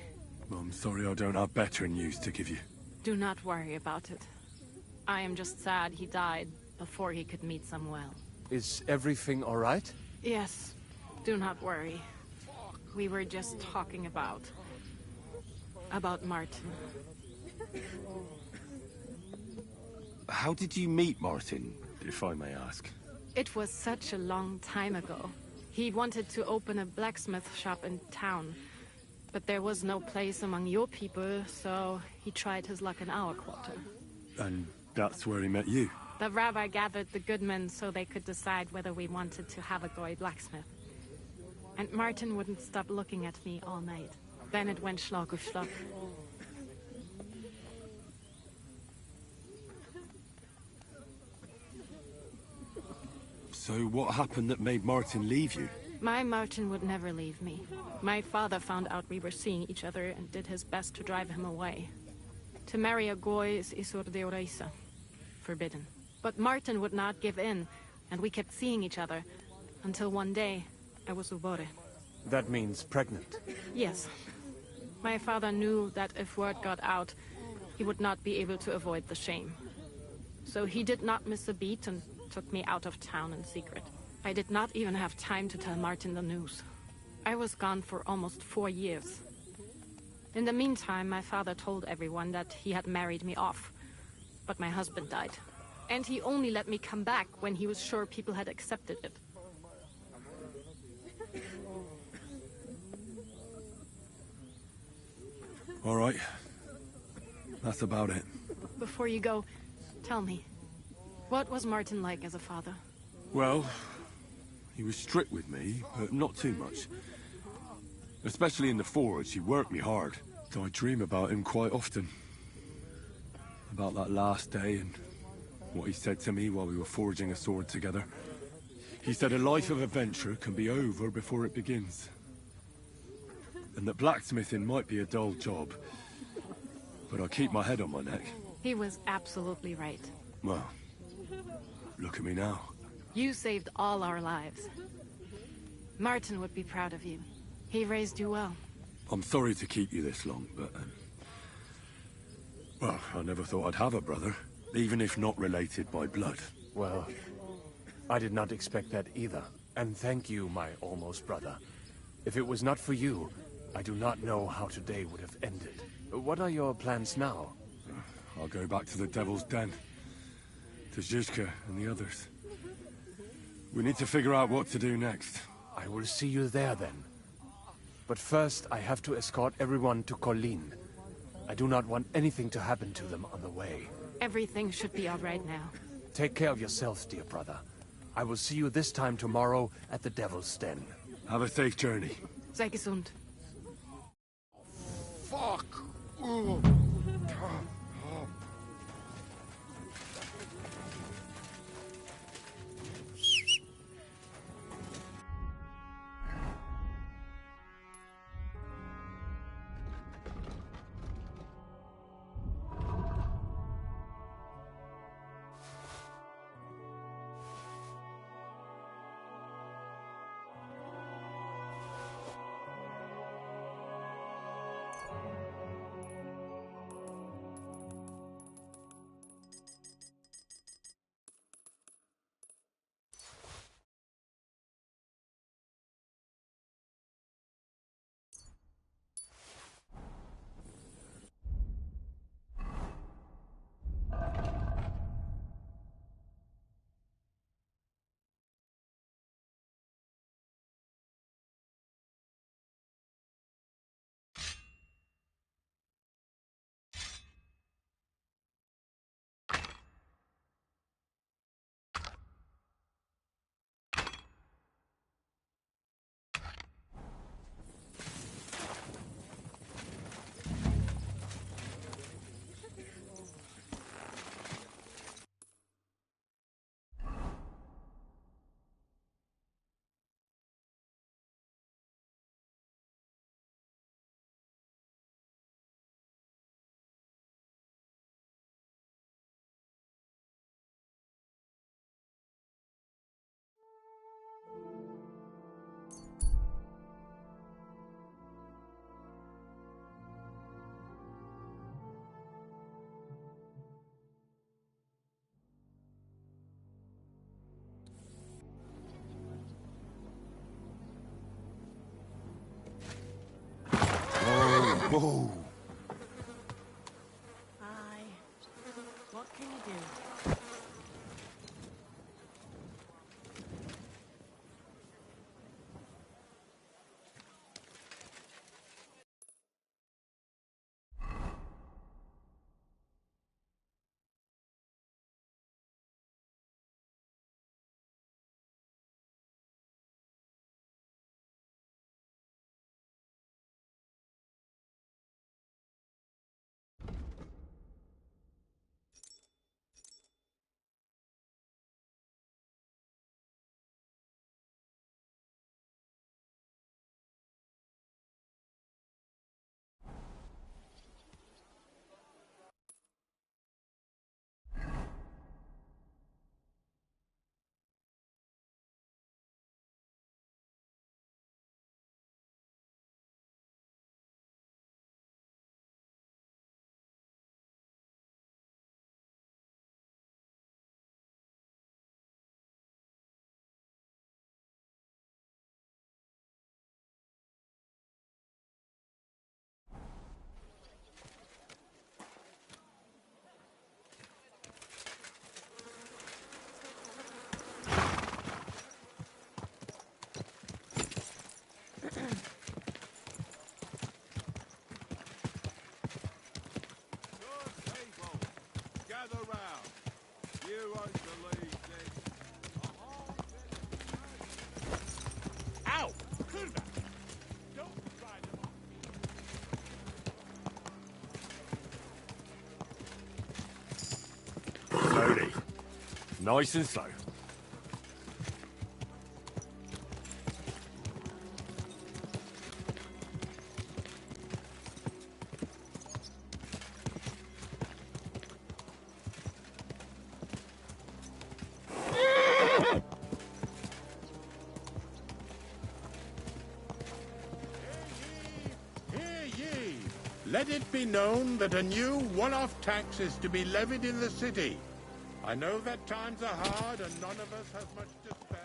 I'm sorry I don't have better news to give you. Do not worry about it. I am just sad he died before he could meet Samuel. Is everything all right? Yes. Do not worry. We were just talking about Martin. How did you meet Martin, if I may ask? It was such a long time ago. He wanted to open a blacksmith shop in town, but there was no place among your people, so he tried his luck in our quarter. And that's where he met you? The rabbi gathered the good men so they could decide whether we wanted to have a goy blacksmith. And Martin wouldn't stop looking at me all night. Then it went Schlag auf Schlag. So what happened that made Martin leave you? My Martin would never leave me. My father found out we were seeing each other and did his best to drive him away. To marry a goy is isur deoraisa, forbidden. But Martin would not give in, and we kept seeing each other, until one day, I was ubore. That means pregnant. Yes. My father knew that if word got out, he would not be able to avoid the shame. So he did not miss a beat and took me out of town in secret. I did not even have time to tell Martin the news. I was gone for almost 4 years. In the meantime, my father told everyone that he had married me off. But my husband died. And he only let me come back when he was sure people had accepted it. All right. That's about it. Before you go, tell me, what was Martin like as a father? Well, he was strict with me, but not too much. Especially in the forge, he worked me hard. So I dream about him quite often. About that last day and what he said to me while we were forging a sword together. He said a life of adventure can be over before it begins. And that blacksmithing might be a dull job, but I keep my head on my neck. He was absolutely right. Well, look at me now. You saved all our lives. Martin would be proud of you. He raised you well. I'm sorry to keep you this long, but... well, I never thought I'd have a brother, even if not related by blood. Well, I did not expect that either. And thank you, my almost brother. If it was not for you, I do not know how today would have ended. What are your plans now? I'll go back to the Devil's Den. To Zizka and the others. We need to figure out what to do next. I will see you there then. But first, I have to escort everyone to Colleen. I do not want anything to happen to them on the way. Everything should be all right now. Take care of yourselves, dear brother. I will see you this time tomorrow at the Devil's Den. Have a safe journey. Sei gesund. Fuck! Ooh. Oh. Aye. What can you do? Gather round. You won't believe this. Ow! Silver! Don't try them on. Slowly. Nice and slow. Let it be known that a new one-off tax is to be levied in the city. I know that times are hard and none of us has much to spare.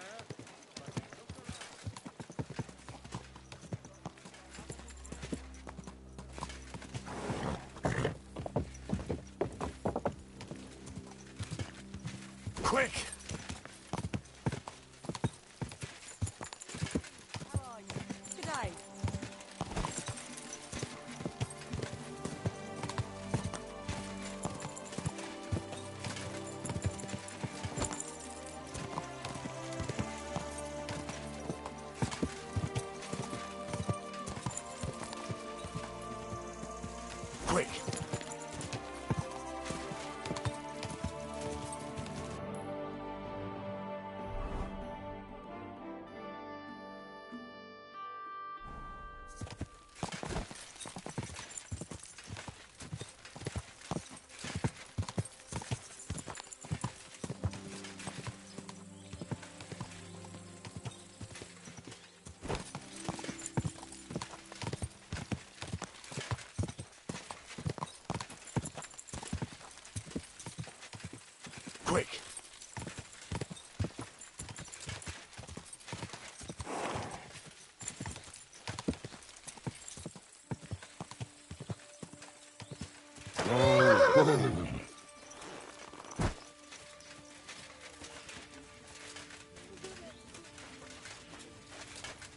Quick! G'day. Quick! Quick!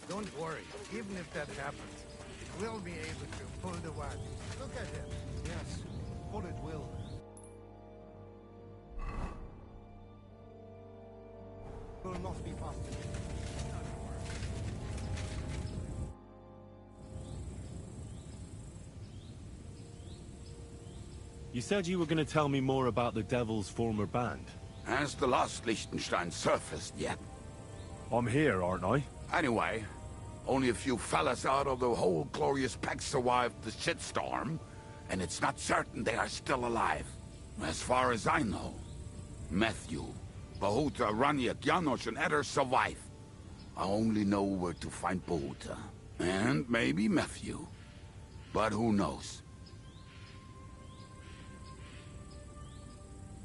Don't worry. Even if that happens, it will be able to pull the wagon. Look at him. Yes, but it will. Will not be possible. You said you were going to tell me more about the Devil's former band. Has the last Liechtenstein surfaced yet? I'm here, aren't I? Anyway, only a few fellas out of the whole glorious pack survived the shitstorm, and it's not certain they are still alive. As far as I know, Matthew, Bahuta, Raniak, Janosch, and Eder survive. I only know where to find Bahuta. And maybe Matthew. But who knows?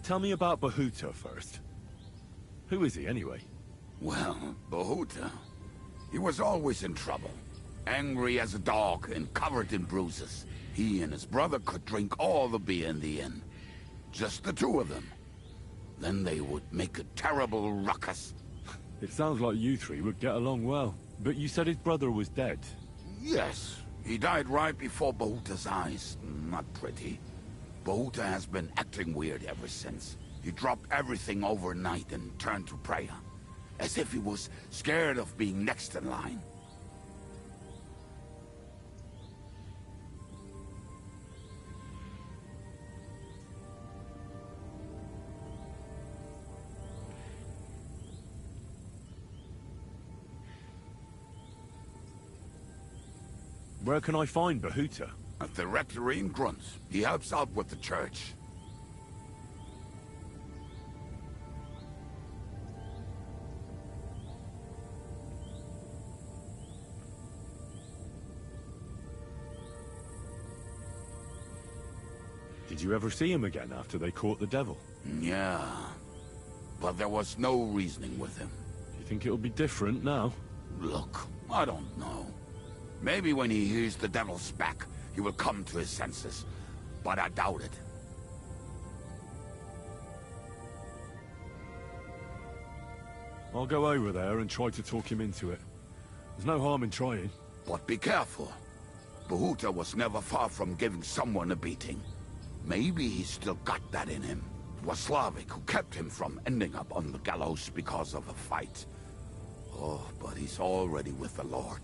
Tell me about Bahuta first. Who is he, anyway? Well, Bahuta, he was always in trouble. Angry as a dog and covered in bruises. He and his brother could drink all the beer in the inn. Just the two of them. Then they would make a terrible ruckus. It sounds like you three would get along well. But you said his brother was dead. Yes, he died right before Bahuta's eyes. Not pretty. Bahuta has been acting weird ever since. He dropped everything overnight and turned to prayer. As if he was scared of being next in line. Where can I find Bahuta? At the rectory in Grunt. He helps out with the church. Did you ever see him again after they caught the devil? Yeah, but there was no reasoning with him. You think it'll be different now? Look, I don't know. Maybe when he hears the devil's back, he will come to his senses. But I doubt it. I'll go over there and try to talk him into it. There's no harm in trying. But be careful. Bahuta was never far from giving someone a beating. Maybe he's still got that in him. It was Slavic who kept him from ending up on the gallows because of a fight. Oh, but he's already with the Lord.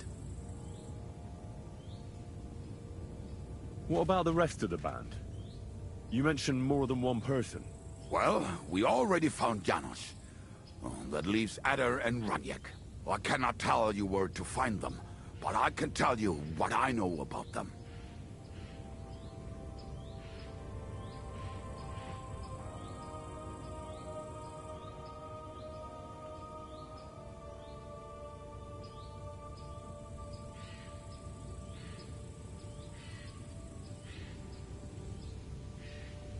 What about the rest of the band? You mentioned more than one person. Well, we already found Janos. Oh, that leaves Adder and Raniek. I cannot tell you where to find them, but I can tell you what I know about them.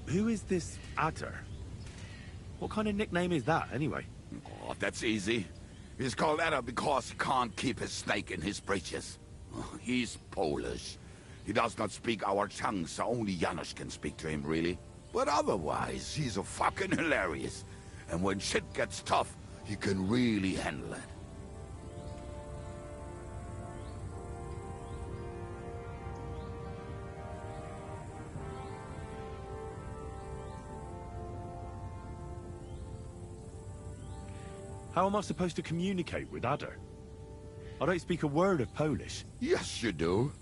Who is this Adder? What kind of nickname is that, anyway? Oh, that's easy. He's called Adder because he can't keep his snake in his breeches. Oh, he's Polish. He does not speak our tongue, so only Janos can speak to him, really. But otherwise, he's a fucking hilarious. And when shit gets tough, he can really handle it. How am I supposed to communicate with Adder? I don't speak a word of Polish. Yes, you do.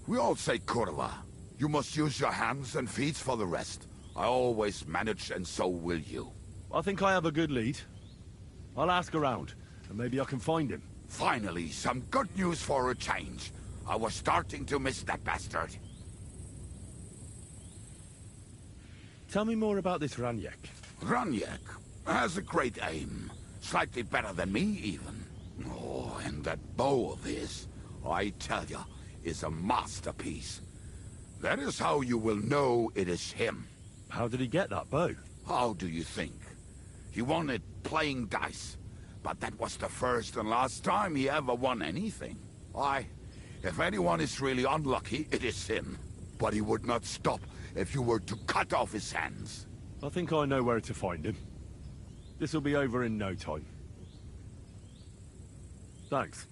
We all say kurwa. You must use your hands and feet for the rest. I always manage, and so will you. I think I have a good lead. I'll ask around, and maybe I can find him. Finally, some good news for a change. I was starting to miss that bastard. Tell me more about this Raniek. Raniek has a great aim. Slightly better than me, even. Oh, and that bow of his, I tell ya, is a masterpiece. That is how you will know it is him. How did he get that bow? How do you think? He won it playing dice. But that was the first and last time he ever won anything. If anyone is really unlucky, it is him. But he would not stop if you were to cut off his hands. I think I know where to find him. This'll be over in no time. Thanks.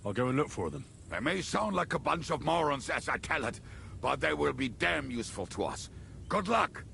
I'll go and look for them. They may sound like a bunch of morons as I tell it, but they will be damn useful to us. Good luck!